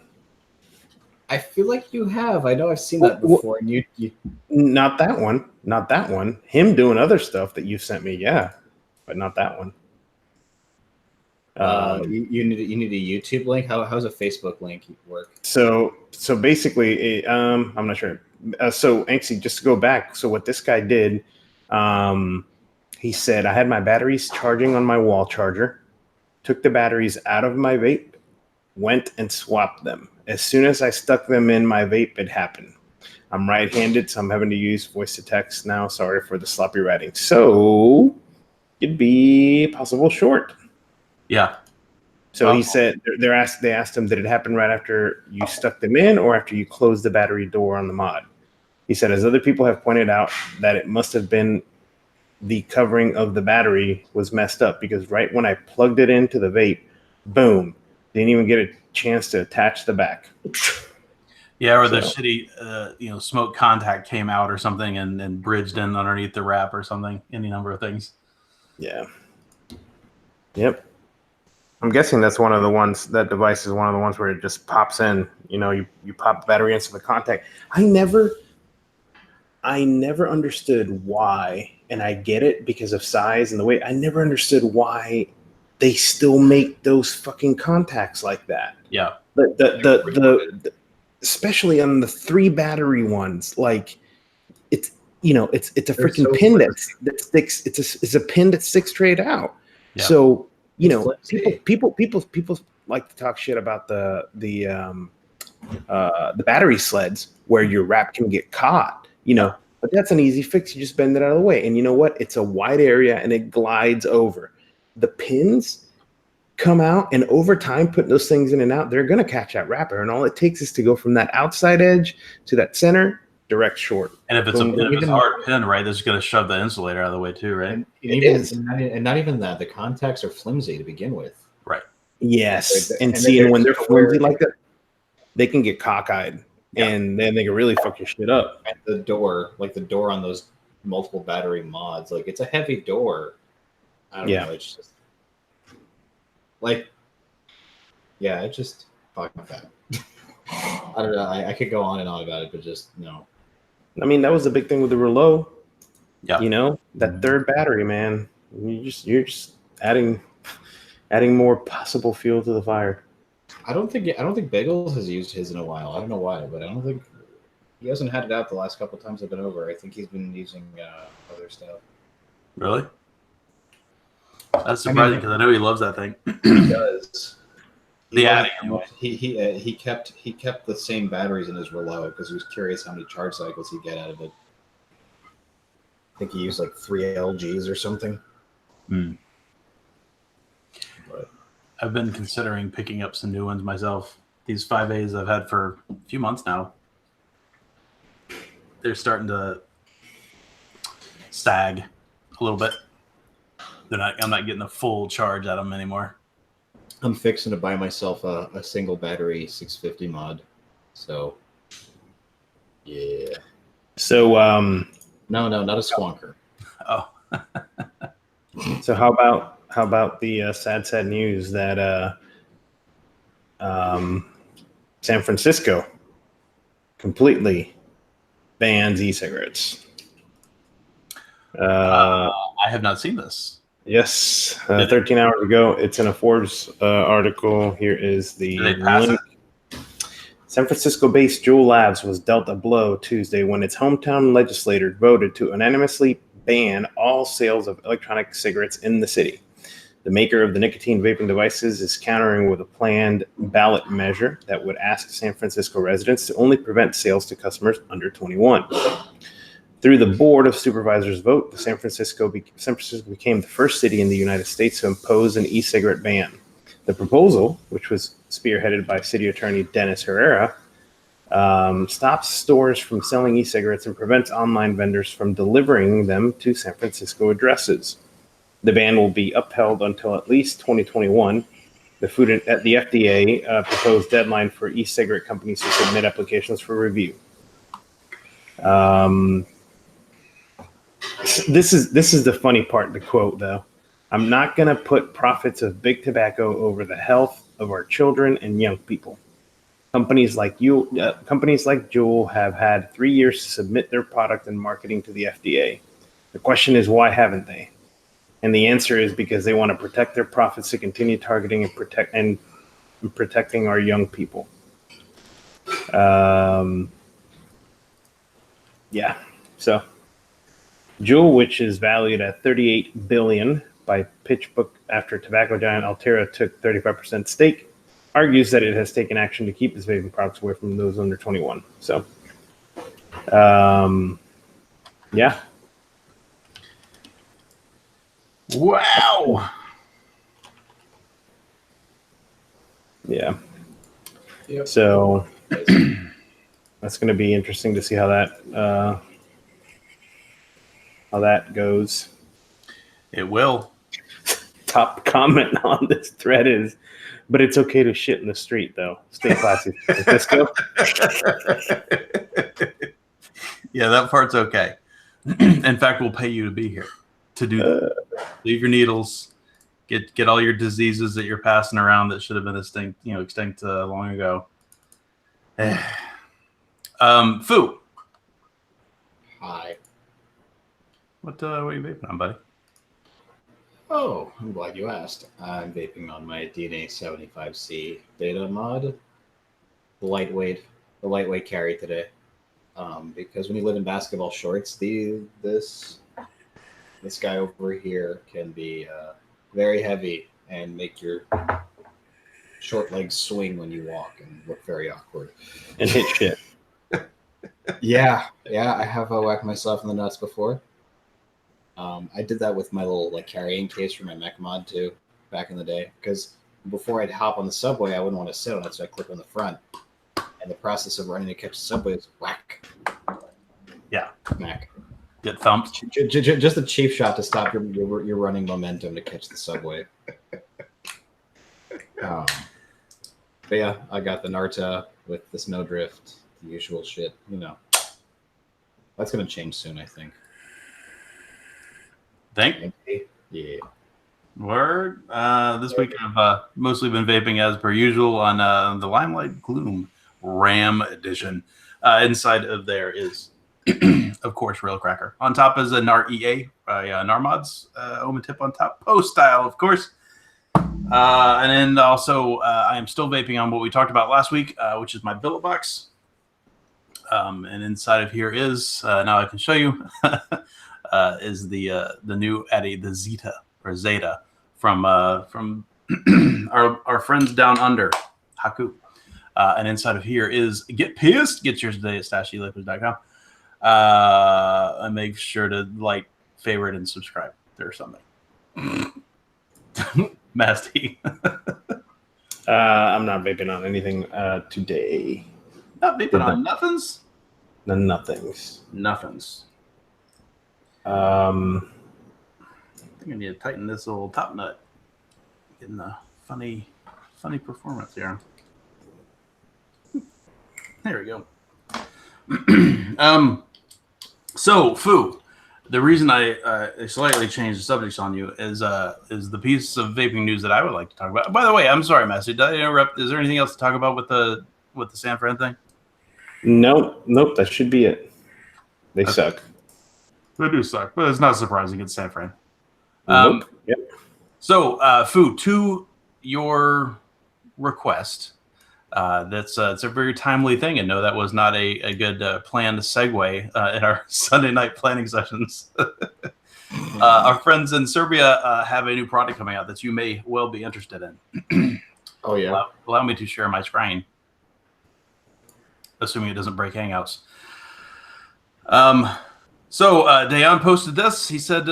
[SPEAKER 2] I feel like you have. I know I've seen that before. And you
[SPEAKER 1] not that one. Not that one. Him doing other stuff that you've sent me, yeah, but not that one.
[SPEAKER 2] You need a YouTube link. How's a Facebook link work?
[SPEAKER 1] So basically, I'm not sure. So Anxie, just to go back. So what this guy did, he said I had my batteries charging on my wall charger, took the batteries out of my vape, went and swapped them. As soon as I stuck them in my vape, it happened. I'm right-handed, so I'm having to use voice to text now. Sorry for the sloppy writing. So it'd be a possible short.
[SPEAKER 3] Yeah.
[SPEAKER 1] So he said they asked him, did it happen right after you stuck them in or after you closed the battery door on the mod? He said, as other people have pointed out, that it must have been the covering of the battery was messed up because right when I plugged it into the vape, boom, didn't even get a chance to attach the back.
[SPEAKER 3] Yeah, or the shitty, smoke contact came out or something and bridged in underneath the wrap or something. Any number of things.
[SPEAKER 1] Yeah. Yep. I'm guessing that's one of the ones. That device is one of the ones where it just pops in. You pop the battery into the contact. I never understood why, and I get it because of size and the weight. I never understood why they still make those fucking contacts like that.
[SPEAKER 3] Yeah.
[SPEAKER 1] The especially on the 3 battery ones, like it's a freaking pin that sticks. It's a pin that sticks straight out. Yeah. So people like to talk shit about the battery sleds where your wrap can get caught. But that's an easy fix. You just bend it out of the way, and you know what? It's a wide area and it glides over. The pins come out, and over time, putting those things in and out, they're going to catch that wrapper. And all it takes is to go from that outside edge to that center, direct short.
[SPEAKER 3] And if it's a hard pin, right, that's going to shove the insulator out of the way too, right?
[SPEAKER 2] And not even that. The contacts are flimsy to begin with.
[SPEAKER 3] Right.
[SPEAKER 1] Yes. And when they're flimsy like that, they can get cockeyed. Yeah. And then they can really fuck your shit up.
[SPEAKER 2] At the door, like the door on those multiple battery mods, like it's a heavy door. I don't know. It's just it's just fuck that. I don't know. I could go on and on about it, but just no.
[SPEAKER 1] I mean, that was the big thing with the Rouleau.
[SPEAKER 3] Yeah.
[SPEAKER 1] That third battery, man. You're just adding more possible fuel to the fire.
[SPEAKER 2] I don't think Bagels has used his in a while. I don't know why, but I don't think he hasn't had it out the last couple of times I've been over. I think he's been using other stuff.
[SPEAKER 3] Really? That's surprising because I know he loves that thing.
[SPEAKER 2] He does.
[SPEAKER 3] He
[SPEAKER 2] kept the same batteries in his Rouleau because he was curious how many charge cycles he'd get out of it. I think he used like 3 LGs or something.
[SPEAKER 3] Hmm.
[SPEAKER 2] But
[SPEAKER 3] I've been considering picking up some new ones myself. These 5As I've had for a few months now. They're starting to sag a little bit. I'm not getting a full charge out of them anymore.
[SPEAKER 2] I'm fixing to buy myself a single battery 650 mod. So, yeah.
[SPEAKER 1] So,
[SPEAKER 2] No, not a squonker.
[SPEAKER 3] Oh,
[SPEAKER 1] so how about the sad news that San Francisco completely bans e-cigarettes.
[SPEAKER 3] I have not seen this.
[SPEAKER 1] Yes, 13 hours ago. It's in a Forbes article. Here is the
[SPEAKER 3] Did they pass
[SPEAKER 1] link.
[SPEAKER 3] it?
[SPEAKER 1] San Francisco-based Juul Labs was dealt a blow Tuesday when its hometown legislature voted to unanimously ban all sales of electronic cigarettes in the city. The maker of the nicotine vaping devices is countering with a planned ballot measure that would ask San Francisco residents to only prevent sales to customers under 21. Through the Board of Supervisors vote, San Francisco became the first city in the United States to impose an e-cigarette ban. The proposal, which was spearheaded by City Attorney Dennis Herrera, stops stores from selling e-cigarettes and prevents online vendors from delivering them to San Francisco addresses. The ban will be upheld until at least 2021. The FDA proposed deadline for e-cigarette companies to submit applications for review. This is the funny part. The quote, though: "I'm not going to put profits of big tobacco over the health of our children and young people. Companies like Juul have had 3 years to submit their product and marketing to the FDA. The question is, why haven't they? And the answer is because they want to protect their profits to continue targeting and protecting our young people." Yeah. So, Juul, which is valued at $38 billion by PitchBook after tobacco giant Altera took 35% stake, argues that it has taken action to keep its vaping products away from those under 21. So, yeah.
[SPEAKER 3] Wow.
[SPEAKER 1] Yeah.
[SPEAKER 2] Yep.
[SPEAKER 1] So that's going to be interesting to see how that goes.
[SPEAKER 3] It will.
[SPEAKER 1] Top comment on this thread is, "But it's okay to shit in the street, though. Stay classy, San Francisco."
[SPEAKER 3] Yeah, that part's okay. In fact, we'll pay you to be here to do that. Leave your needles, get all your diseases that you're passing around that should have been extinct long ago. Fu,
[SPEAKER 2] Hi.
[SPEAKER 3] what are you vaping on, buddy?
[SPEAKER 2] Oh, I'm glad you asked. I'm vaping on my DNA 75C beta mod. The lightweight carry today. Because when you live in basketball shorts, this guy over here can be very heavy and make your short legs swing when you walk and look very awkward.
[SPEAKER 1] And hit shit.
[SPEAKER 2] Yeah, I have whacked myself in the nuts before. I did that with my little carrying case for my mech mod too, back in the day. Because before I'd hop on the subway, I wouldn't want to sit on it, so I click on the front. And the process of running to catch the subway is whack.
[SPEAKER 3] Yeah.
[SPEAKER 2] Smack.
[SPEAKER 3] Get thumped.
[SPEAKER 2] Just a cheap shot to stop your running momentum to catch the subway. But yeah, I got the Narta with the snowdrift, the usual shit. That's gonna change soon, I think.
[SPEAKER 3] Think?
[SPEAKER 2] Yeah.
[SPEAKER 3] Word. This week I've mostly been vaping as per usual on the Limelight Gloom RAM edition. Inside of there is, of course, Rail Cracker. On top is a NAR EA by Narmods. Omen tip on top. Post style, of course. And then also I am still vaping on what we talked about last week, which is my billet box. And inside of here is, now I can show you, is the new Addy, the Zeta from our friends down under, Haku. And inside of here is Get Pissed. Get yours today at stashyliquids.com. And make sure to like, favorite, and subscribe. There's something. Masty.
[SPEAKER 1] I'm not vaping on anything today.
[SPEAKER 3] Not vaping on nothings?
[SPEAKER 1] No, nothings.
[SPEAKER 3] Nothings. I think I need to tighten this little top nut. Getting the funny performance here. There we go. So, Fu, the reason I slightly changed the subjects on you is the piece of vaping news that I would like to talk about. By the way, I'm sorry, Massey, did I interrupt? Is there anything else to talk about with the San Fran thing?
[SPEAKER 1] Nope. That should be it. They suck.
[SPEAKER 3] They do suck, but it's not surprising. It's San Fran.
[SPEAKER 1] Nope. Yep.
[SPEAKER 3] So, Fu, to your request, it's a very timely thing, and no, that was not a good planned segue in our Sunday night planning sessions. Our friends in Serbia have a new product coming out that you may well be interested in.
[SPEAKER 2] Oh yeah.
[SPEAKER 3] Allow me to share my screen, assuming it doesn't break Hangouts. So Dayan posted this. He said,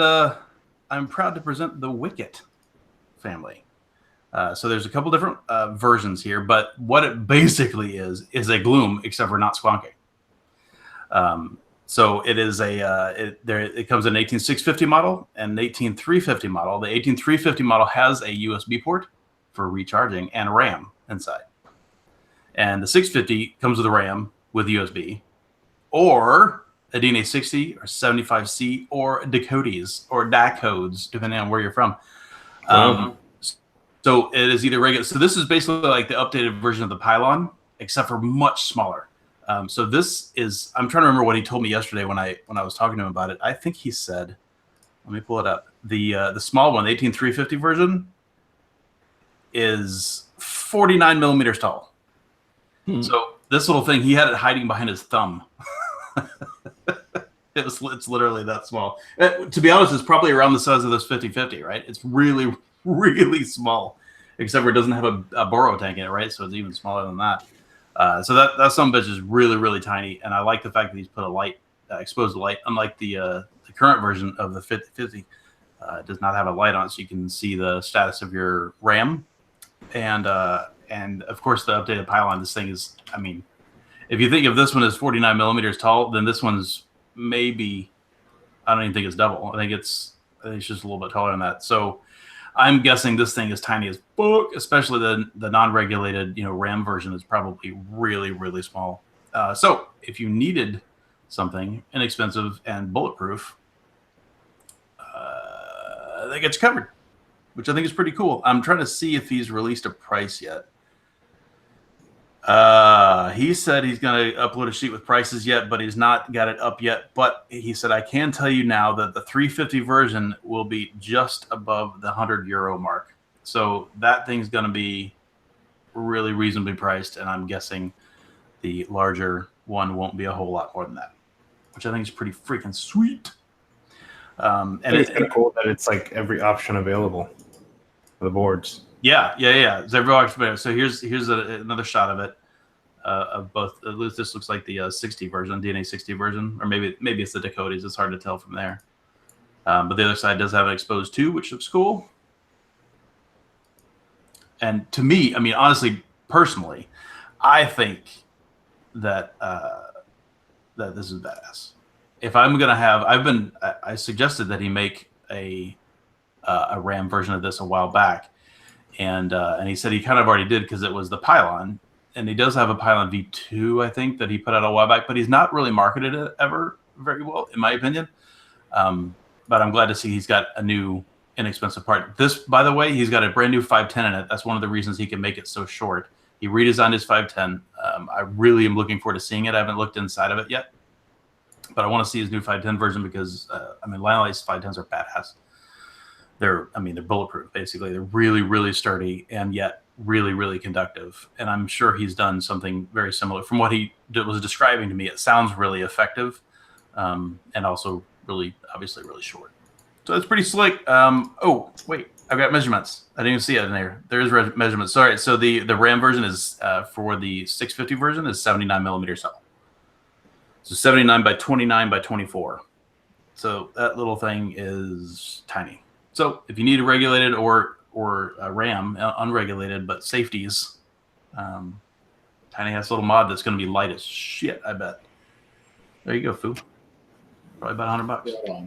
[SPEAKER 3] "I'm proud to present the Wicket family." So there's a couple different versions here, but what it basically is a gloom, except for not squonking. So it is it comes in an 18650 model and an 18350 model. The 18350 model has a USB port for recharging and RAM inside. And the 650 comes with a RAM with USB, or a DNA 60 or 75C or decodes or DAC codes, depending on where you're from. So it is either regular. So this is basically like the updated version of the Pylon, except for much smaller. So this is, I'm trying to remember what he told me yesterday when I was talking to him about it. I think he said, let me pull it up. The small one, the 18350 version, is 49 millimeters tall. So this little thing, he had it hiding behind his thumb. It's literally that small. To be honest, it's probably around the size of this 5050, right? It's really, really small, except for it doesn't have a Boro tank in it, right? So it's even smaller than that. So that some bitch is really, really tiny, and I like the fact that he's put a light, exposed light, unlike the current version of the 5050. It does not have a light on it, so you can see the status of your RAM, and of course the updated Pylon. This thing is, I mean, if you think of this one as 49 millimeters tall, then this one's maybe, I don't even think it's double. I think it's just a little bit taller than that. So I'm guessing this thing is tiny as fuck, especially the non-regulated, RAM version is probably really, really small. So if you needed something inexpensive and bulletproof, they get you covered, which I think is pretty cool. I'm trying to see if he's released a price yet. He said he's going to upload a sheet with prices yet, but he's not got it up yet. But he said, I can tell you now that the 350 version will be just above the €100 mark. So that thing's going to be really reasonably priced. And I'm guessing the larger one won't be a whole lot more than that, which I think is pretty freaking sweet. And
[SPEAKER 1] it's kind of cool that it's like every option available for the boards.
[SPEAKER 3] Yeah. It's every option. So here's another shot of it. Of both, at least this looks like the 60 version, DNA 60 version, or maybe it's the Dakotas. It's hard to tell from there. But the other side does have an exposed tube, which looks cool. And to me, I mean, honestly, personally, I think that that this is badass. If I'm gonna have, I suggested that he make a RAM version of this a while back, and he said he kind of already did because it was the Pylon. And he does have a Pylon V2, I think, that he put out a while back, but he's not really marketed it ever very well, in my opinion. But I'm glad to see he's got a new inexpensive part. This, by the way, he's got a brand new 510 in it. That's one of the reasons he can make it so short. He redesigned his 510. I really am looking forward to seeing it. I haven't looked inside of it yet, but I want to see his new 510 version because, Lionel's 510s are badass. They're bulletproof, basically. They're really, really sturdy and yet really, really conductive. And I'm sure he's done something very similar. From what he was describing to me, it sounds really effective and also really, obviously, really short. So that's pretty slick. Oh, wait, I've got measurements. I didn't even see it in there. There is measurements. Sorry, so the RAM version is, for the 650 version, is 79 millimeters tall. So 79 by 29 by 24. So that little thing is tiny. So if you need a regulated or a RAM, unregulated, but safeties, tiny ass little mod that's going to be light as shit, I bet. There you go, Foo. Probably about $100.
[SPEAKER 2] Yeah.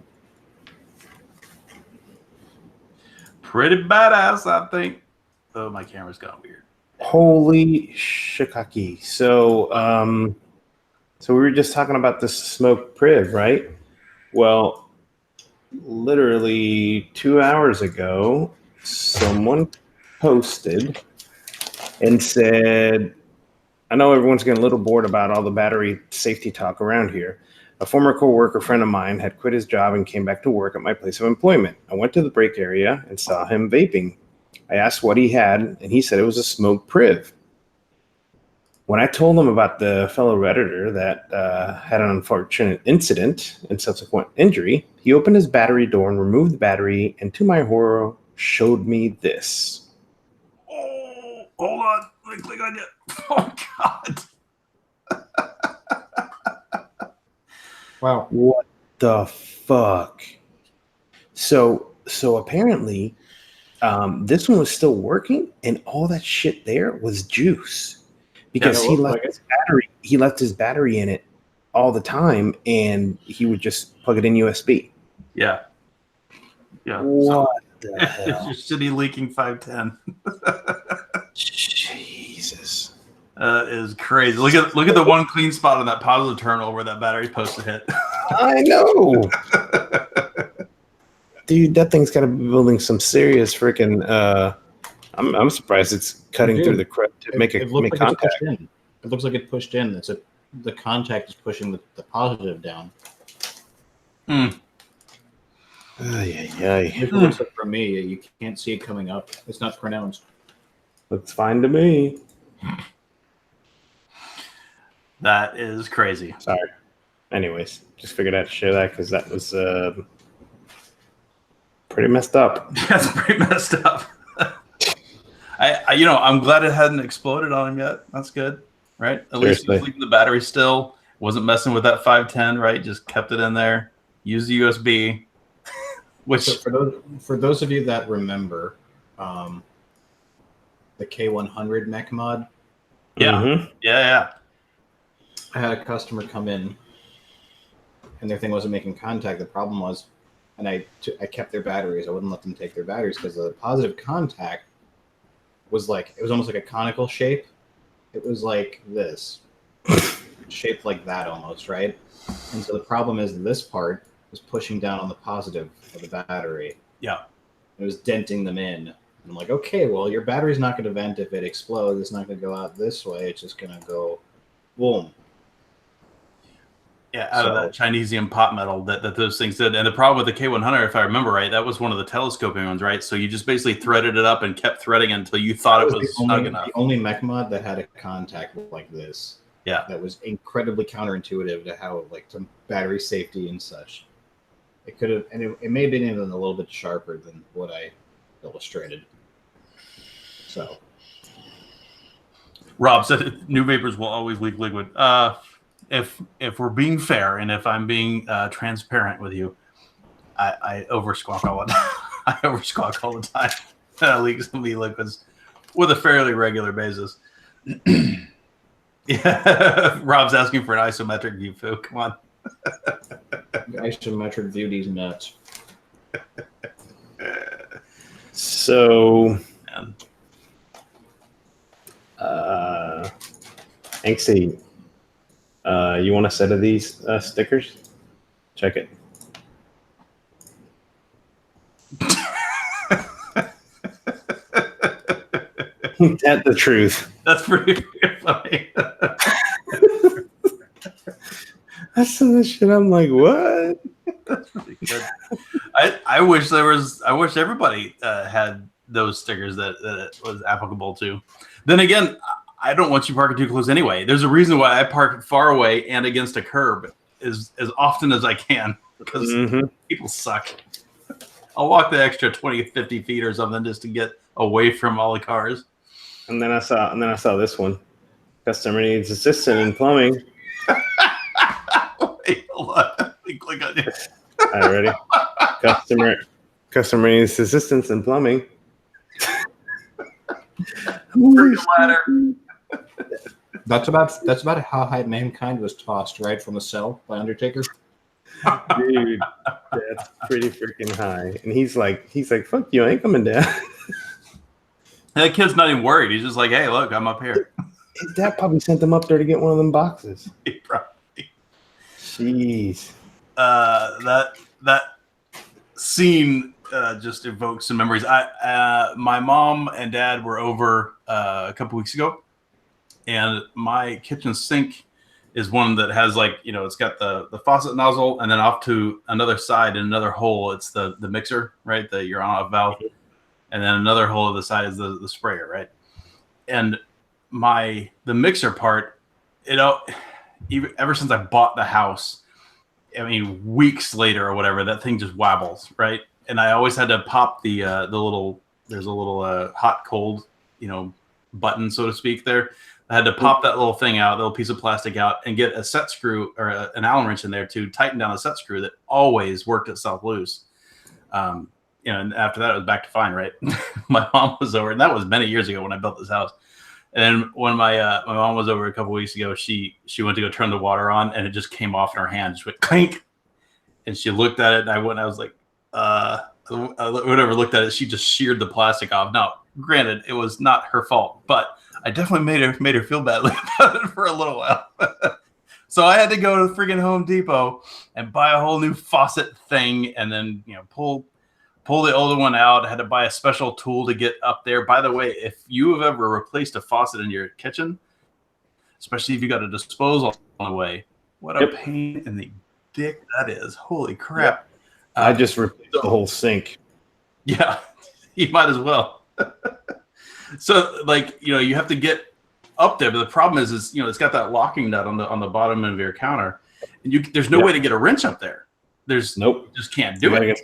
[SPEAKER 3] Pretty badass, I think. Oh, my camera's gone weird.
[SPEAKER 1] Holy shikaki. So so we were just talking about this smoke priv, right? Well, literally 2 hours ago, someone posted and said, I know everyone's getting a little bored about all the battery safety talk around here. A former coworker friend of mine had quit his job and came back to work at my place of employment. I went to the break area and saw him vaping. I asked what he had, and he said it was a smoke priv. When I told him about the fellow Redditor that had an unfortunate incident and subsequent injury, he opened his battery door and removed the battery, and to my horror, showed me this.
[SPEAKER 3] Oh, hold on. Let me click on you. Oh, God.
[SPEAKER 2] Wow.
[SPEAKER 1] What the fuck? So apparently, this one was still working, and all that shit there was juice because he left his battery. He left his battery in it all the time, and he would just plug it in USB.
[SPEAKER 3] Yeah. Yeah.
[SPEAKER 1] What the hell?
[SPEAKER 3] It's your city leaking 510.
[SPEAKER 1] Jesus.
[SPEAKER 3] Is crazy. Look at the one clean spot on that positive terminal where that battery's supposed to hit.
[SPEAKER 1] I know. Dude, that thing's got to be building some serious freaking. I'm surprised it's cutting through the crust to make contact.
[SPEAKER 2] It looks like it pushed in. The contact is pushing the positive down. It looks like from me, you can't see it coming up. It's not pronounced.
[SPEAKER 1] Looks fine to me.
[SPEAKER 3] That is crazy.
[SPEAKER 1] Sorry. Anyways, just figured I'd share that because that was pretty messed up.
[SPEAKER 3] That's pretty messed up. I'm glad it hadn't exploded on him yet. That's good, right? At least he was leaving the battery still. Wasn't messing with that 510, right? Just kept it in there. Used the USB. Which
[SPEAKER 2] so for those of you that remember, the K100 mech mod.
[SPEAKER 3] Yeah,
[SPEAKER 1] mm-hmm.
[SPEAKER 3] yeah.
[SPEAKER 2] I had a customer come in, and their thing wasn't making contact. The problem was, and I kept their batteries. I wouldn't let them take their batteries because the positive contact was it was almost like a conical shape. It was like this, shaped like that almost, right? And so the problem is this part was pushing down on the positive of the battery.
[SPEAKER 3] Yeah.
[SPEAKER 2] It was denting them in. And I'm like, okay, well, your battery's not going to vent if it explodes. It's not going to go out this way. It's just going to go boom.
[SPEAKER 3] Yeah, out of that Chinesium pot metal that those things did. And the problem with the K100, if I remember right, that was one of the telescoping ones, right? So you just basically threaded it up and kept threading until you thought it was snug enough.
[SPEAKER 2] The only mech mod that had a contact like this.
[SPEAKER 3] Yeah.
[SPEAKER 2] That was incredibly counterintuitive to how, to battery safety and such. It could have, and it may have been even a little bit sharper than what I illustrated. So.
[SPEAKER 3] Rob said new vapors will always leak liquid. If we're being fair and if I'm being transparent with you, I oversquawk all the time. I oversquawk all the time. That leaks me liquids with a fairly regular basis. Yeah, Rob's asking for an isometric view, Phil. Come on.
[SPEAKER 2] Isometric view these nuts.
[SPEAKER 1] So, Anxie, you want a set of these stickers? Check it. That's the truth.
[SPEAKER 3] That's pretty funny.
[SPEAKER 1] That's some of the shit. I'm like, what?
[SPEAKER 3] That's pretty good. I wish everybody had those stickers that it was applicable to. Then again, I don't want you parking too close anyway. There's a reason why I park far away and against a curb as often as I can because people suck. I'll walk the extra 20, 50 feet or something just to get away from all the cars.
[SPEAKER 1] And then I saw this one. Customer needs assistance in plumbing.
[SPEAKER 3] Wait, hold on. Let me click on it.
[SPEAKER 1] All right, ready? Customer needs assistance in plumbing.
[SPEAKER 3] Freaking ladder.
[SPEAKER 2] That's about how high mankind was tossed, right, from the cell by Undertaker.
[SPEAKER 1] Dude, that's pretty freaking high. And he's like, fuck you, I ain't coming down.
[SPEAKER 3] And that kid's not even worried. He's just like, hey, look, I'm up here.
[SPEAKER 1] His dad probably sent him up there to get one of them boxes.
[SPEAKER 3] He probably.
[SPEAKER 1] Jeez.
[SPEAKER 3] That scene just evokes some memories. My mom and dad were over a couple weeks ago, and my kitchen sink is one that has, like, you know, it's got the faucet nozzle, and then off to another side in another hole, it's the mixer, right? Your on-off valve, and then another hole at the side is the sprayer, right? And the mixer part, ever since I bought the house, I mean, weeks later or whatever, that thing just wabbles, right? And I always had to pop there's a little hot cold, you know, button, so to speak, there. I had to pop that little thing out, little piece of plastic out, and get a set screw or an Allen wrench in there to tighten down the set screw that always worked itself loose. You know, and after that, it was back to fine, right? My mom was over, and that was many years ago when I built this house. And when my mom was over a couple weeks ago, she went to go turn the water on, and it just came off in her hand, just went clink. And she looked at it, and I was like, whatever. Looked at it, she just sheared the plastic off. Now, granted, it was not her fault, but I definitely made her feel badly about it for a little while. So I had to go to freaking Home Depot and buy a whole new faucet thing, and then, you know, pull the older one out. I had to buy a special tool to get up there. By the way, if you have ever replaced a faucet in your kitchen, especially if you got a disposal on the way, what a pain in the dick that is. Holy crap.
[SPEAKER 1] I just replaced the whole sink.
[SPEAKER 3] Yeah, you might as well. So, like, you know, you have to get up there, but the problem is, you know, it's got that locking nut on the bottom of your counter, and there's no way to get a wrench up there.
[SPEAKER 1] Nope,
[SPEAKER 3] you just can't do it.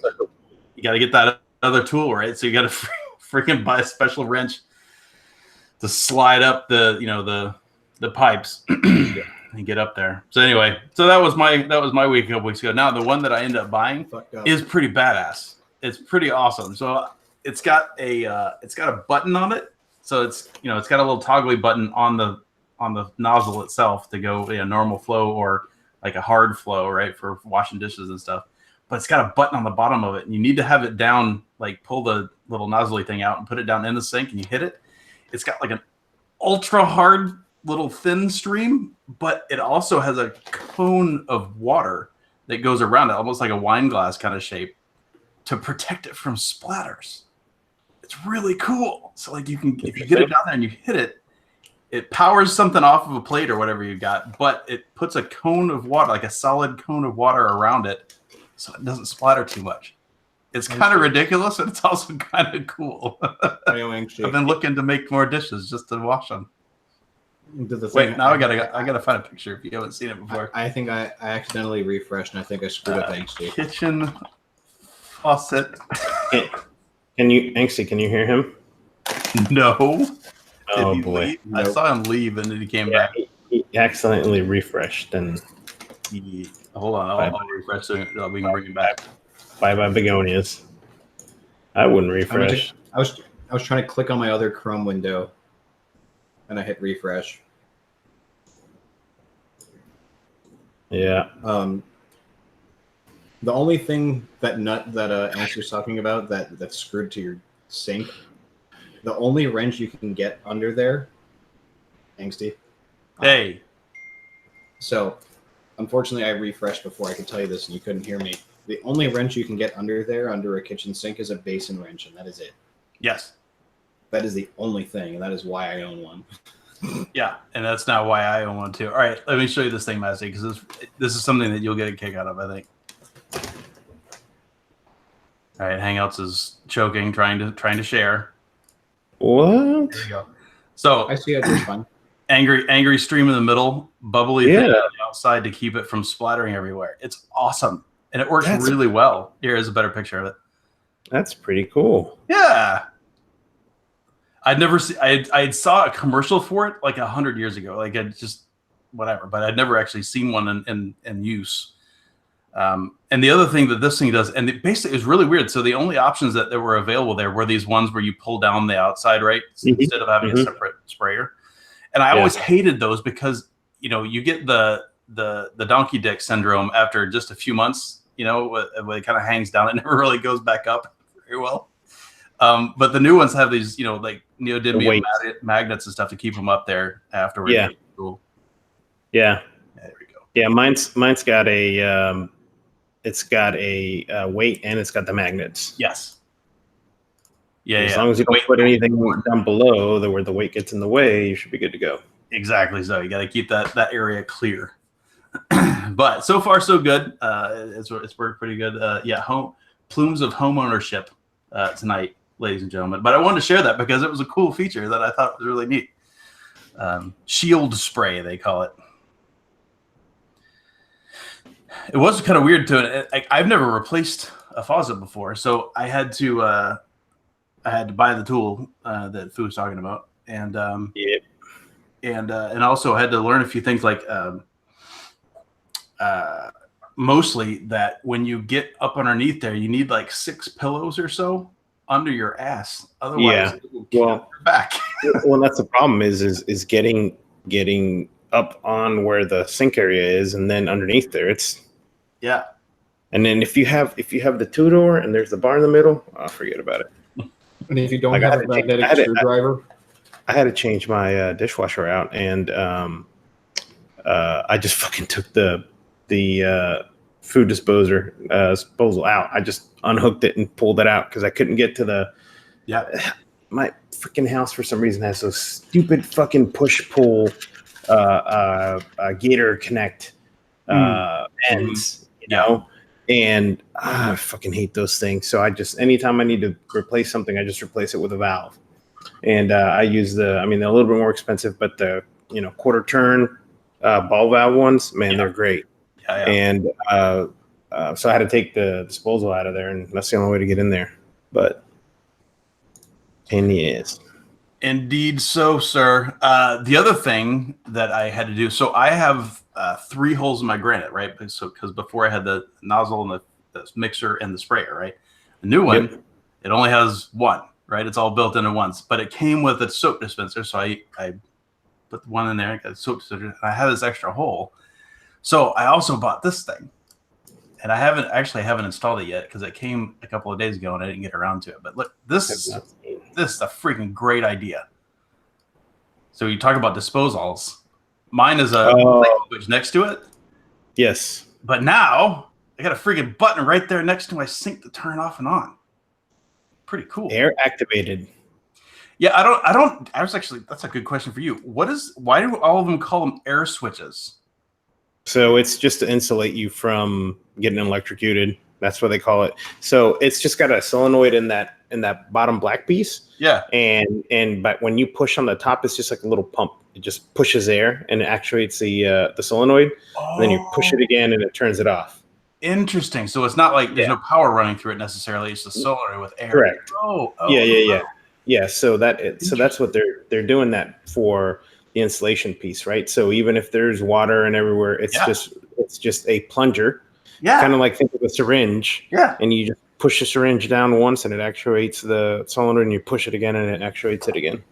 [SPEAKER 3] You got to get that other tool, right? So you got to freaking buy a special wrench to slide up the pipes and get up there. So anyway, that was my week a couple weeks ago. Now the one that I ended up buying is pretty badass. It's pretty awesome. So it's got a button on it. So it's got a little toggly button on the nozzle itself to go normal flow or like a hard flow, right, for washing dishes and stuff. But it's got a button on the bottom of it, and you need to have it down, like pull the little nozzly thing out and put it down in the sink, and you hit it. It's got like an ultra hard little thin stream, but it also has a cone of water that goes around it, almost like a wine glass kind of shape, to protect it from splatters. It's really cool. So like if you get it down there and you hit it, it powers something off of a plate or whatever you got, but it puts a cone of water, like a solid cone of water around it, so it doesn't splatter too much. It's kind of ridiculous, and it's also kind of cool. I've been looking to make more dishes just to wash them. Wait, now I gotta find a picture if you haven't seen it before.
[SPEAKER 2] I think I accidentally refreshed, and I think I screwed up Angsty.
[SPEAKER 3] Kitchen faucet.
[SPEAKER 1] Can you hear him?
[SPEAKER 3] No.
[SPEAKER 1] Oh boy!
[SPEAKER 3] Nope. I saw him leave, and then he came back.
[SPEAKER 1] He accidentally refreshed, and
[SPEAKER 3] hold on, I'll refresh so we can bring him back.
[SPEAKER 1] Bye begonias. I wouldn't refresh.
[SPEAKER 2] I was trying to click on my other Chrome window, and I hit refresh.
[SPEAKER 1] Yeah.
[SPEAKER 2] The only thing that Angsty's talking about that's screwed to your sink, the only wrench you can get under there, Angsty.
[SPEAKER 3] Hey.
[SPEAKER 2] So, unfortunately, I refreshed before I could tell you this, and you couldn't hear me. The only wrench you can get under a kitchen sink is a basin wrench, and that is it.
[SPEAKER 3] Yes.
[SPEAKER 2] That is the only thing, and that is why I own one.
[SPEAKER 3] Yeah, and that's not why I own one too. All right, let me show you this thing, Massey, because this is something that you'll get a kick out of, I think. All right, Hangouts is choking, trying to share.
[SPEAKER 1] What?
[SPEAKER 3] There you go. So
[SPEAKER 2] I see it just fine.
[SPEAKER 3] Angry stream in the middle, bubbly thing on the outside to keep it from splattering everywhere. It's awesome, and it works really well. Here is a better picture of it.
[SPEAKER 1] That's pretty cool.
[SPEAKER 3] Yeah. I saw a commercial for it like 100 years ago. Like I just whatever, but I'd never actually seen one in use. And the other thing that this thing does, and it basically is really weird. So the only options that were available there were these ones where you pull down the outside, right, instead of having a separate sprayer. And I always hated those because you get the donkey dick syndrome after just a few months. Where it kind of hangs down, it never really goes back up very well. But the new ones have these, like neodymium magnets and stuff to keep them up there afterwards.
[SPEAKER 1] Yeah.
[SPEAKER 3] Cool.
[SPEAKER 1] Yeah.
[SPEAKER 3] There we go.
[SPEAKER 1] Yeah, mine's got a it's got a weight and it's got the magnets.
[SPEAKER 3] Yes. Yeah.
[SPEAKER 1] As long as you don't put anything down below where the weight gets in the way, you should be good to go.
[SPEAKER 3] Exactly. So you got to keep that area clear. But so far so good. It's worked pretty good. Plumes of home ownership tonight, ladies and gentlemen. But I wanted to share that because it was a cool feature that I thought was really neat. Shield spray, they call it. It was kind of weird too. I've never replaced a faucet before, so I had to buy the tool that Fu was talking about, and also had to learn a few things like mostly that when you get up underneath there, you need like 6 pillows or so under your ass, otherwise it will kill your back.
[SPEAKER 1] Well, that's the problem is getting up on where the sink area is, and then underneath there, it's.
[SPEAKER 3] Yeah.
[SPEAKER 1] And then if you have the 2-door and there's the bar in the middle, forget about it.
[SPEAKER 2] And if you don't have a magnetic screwdriver,
[SPEAKER 1] I had to change my dishwasher out, and I just fucking took the food disposal out. I just unhooked it and pulled it out because I couldn't get to the.
[SPEAKER 3] Yeah.
[SPEAKER 1] My freaking house for some reason has those stupid fucking push pull Gator Connect ends. And I fucking hate those things. So anytime I need to replace something, I just replace it with a valve. And I use they're a little bit more expensive, but the quarter turn ball valve ones, man, they're great.
[SPEAKER 3] Yeah.
[SPEAKER 1] And so I had to take the disposal out of there, and that's the only way to get in there. But pain in the ass. Indeed,
[SPEAKER 3] so, sir. The other thing that I had to do, so I have 3 holes in my granite, right? So because before I had the nozzle and the mixer and the sprayer, right? The new one, it only has 1, right? It's all built into once, but it came with a soap dispenser, so I put the one in there. I got a soap dispenser, and I have this extra hole. So I also bought this thing, and I haven't installed it yet because it came a couple of days ago and I didn't get around to it. But look, this is a freaking great idea. So you talk about disposals. Mine is a light switch next to it.
[SPEAKER 1] Yes.
[SPEAKER 3] But now I got a freaking button right there next to my sink to turn off and on. Pretty cool.
[SPEAKER 1] Air activated.
[SPEAKER 3] Yeah, that's a good question for you. Why do all of them call them air switches?
[SPEAKER 1] So it's just to insulate you from getting electrocuted. That's what they call it. So it's just got a solenoid in that bottom black piece.
[SPEAKER 3] Yeah.
[SPEAKER 1] But when you push on the top, it's just like a little pump. It just pushes air and it actuates the solenoid. And then you push it again and it turns it off.
[SPEAKER 3] Interesting. So it's not like there's no power running through it necessarily. It's a solenoid with air.
[SPEAKER 1] Correct.
[SPEAKER 3] Yeah.
[SPEAKER 1] Yeah. So that's what they're doing that for the insulation piece, right? So even if there's water and everywhere, it's just a plunger.
[SPEAKER 3] Yeah.
[SPEAKER 1] Kind of like think of a syringe.
[SPEAKER 3] Yeah.
[SPEAKER 1] And you just push the syringe down once and it actuates the solenoid, and you push it again and it actuates it again.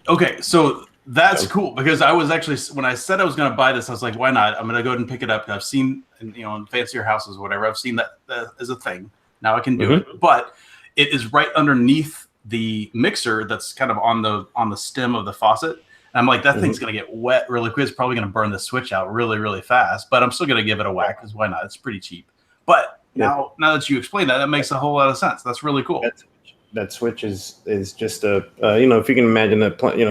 [SPEAKER 3] Okay, so that's cool because I was actually, when I said I was going to buy this, I was like, why not? I'm going to go ahead and pick it up. I've seen, in fancier houses or whatever, I've seen that as a thing. Now I can do it, but it is right underneath the mixer that's kind of on the stem of the faucet. And I'm like, that thing's going to get wet really quick. It's probably going to burn the switch out really, really fast, but I'm still going to give it a whack because why not? It's pretty cheap. But now that you explain that makes a whole lot of sense. That's really cool.
[SPEAKER 1] That switch is just a if you can imagine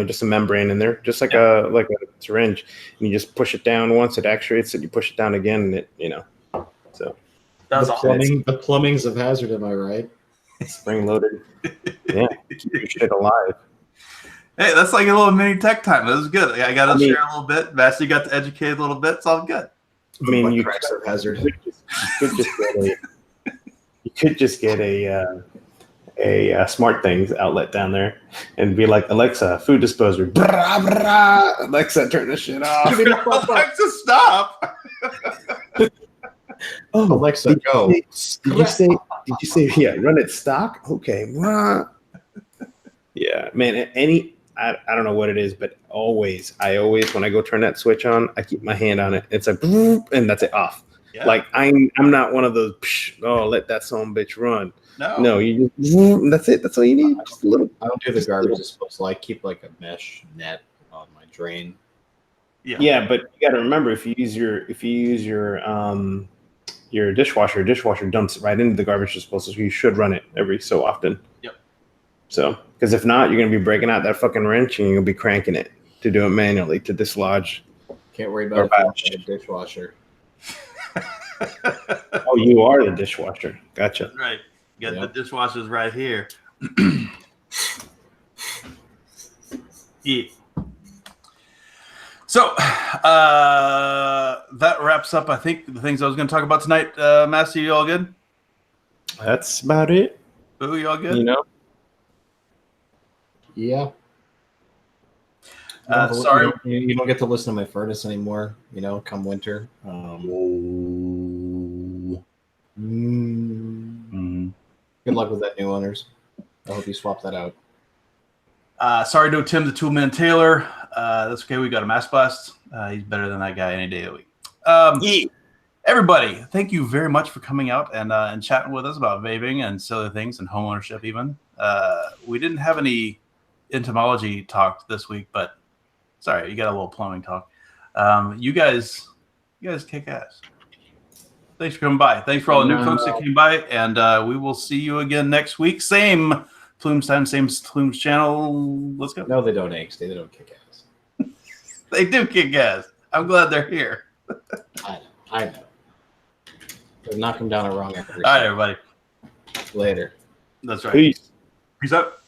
[SPEAKER 1] just a membrane in there, just like a syringe, and you just push it down once, it actuates it. You push it down again, and it so
[SPEAKER 3] that's
[SPEAKER 2] the plumbings of hazard. Am I right?
[SPEAKER 1] Spring loaded. Yeah, keep your shit alive.
[SPEAKER 3] Hey, that's like a little mini tech time. That was good. I got to share a little bit. Massey got to educate a little bit. It's all good.
[SPEAKER 1] I mean, you could just get a smart things outlet down there and be like, Alexa, food disposer. Brah, brah. Alexa, turn this shit off.
[SPEAKER 3] Alexa, stop.
[SPEAKER 1] Oh,
[SPEAKER 2] Alexa, go.
[SPEAKER 1] Did you say? Yeah, run it stock. Okay. Yeah, man. I don't know what it is, but I always when I go turn that switch on, I keep my hand on it. It's like, and that's it off.
[SPEAKER 3] Yeah.
[SPEAKER 1] Like I'm not one of those. Let that son bitch run.
[SPEAKER 3] No.
[SPEAKER 1] No, you just that's it. That's all you need. Just a little.
[SPEAKER 2] I don't do the garbage disposal. I keep like a mesh net on my drain.
[SPEAKER 1] Yeah, but you got to remember if you use your dishwasher dumps it right into the garbage disposal. So you should run it every so often.
[SPEAKER 3] Yep.
[SPEAKER 1] So, because if not, you're gonna be breaking out that fucking wrench and you're gonna be cranking it to do it manually to dislodge.
[SPEAKER 2] Can't worry about the dishwasher.
[SPEAKER 1] Oh, you are the dishwasher. Gotcha.
[SPEAKER 3] Right. You got the dishwashers right here. Yeah. So that wraps up, I think, the things I was going to talk about tonight. Master, you all good?
[SPEAKER 1] That's about it.
[SPEAKER 3] Boo, you all good?
[SPEAKER 1] You know?
[SPEAKER 2] Yeah.
[SPEAKER 3] Sorry.
[SPEAKER 2] You don't get to listen to my furnace anymore, come winter. Good luck with that, new owners. I hope you swap that out.
[SPEAKER 3] Sorry to Tim the Toolman Taylor. That's okay. We got a mass blast. He's better than that guy any day of the week. Everybody, thank you very much for coming out and chatting with us about vaping and silly things and homeownership even. We didn't have any entomology talk this week, but sorry, you got a little plumbing talk. You guys kick ass. Thanks for coming by. Thanks for all the new folks that came by, and we will see you again next week. Same Plumes time, same Plumes channel. Let's go.
[SPEAKER 2] No, they don't, Angsty. They don't kick ass.
[SPEAKER 3] They do kick ass. I'm glad they're here.
[SPEAKER 2] I know. They'll knock them down a wrong every
[SPEAKER 3] All right, everybody.
[SPEAKER 2] Later.
[SPEAKER 3] That's right.
[SPEAKER 1] Peace.
[SPEAKER 3] Peace out.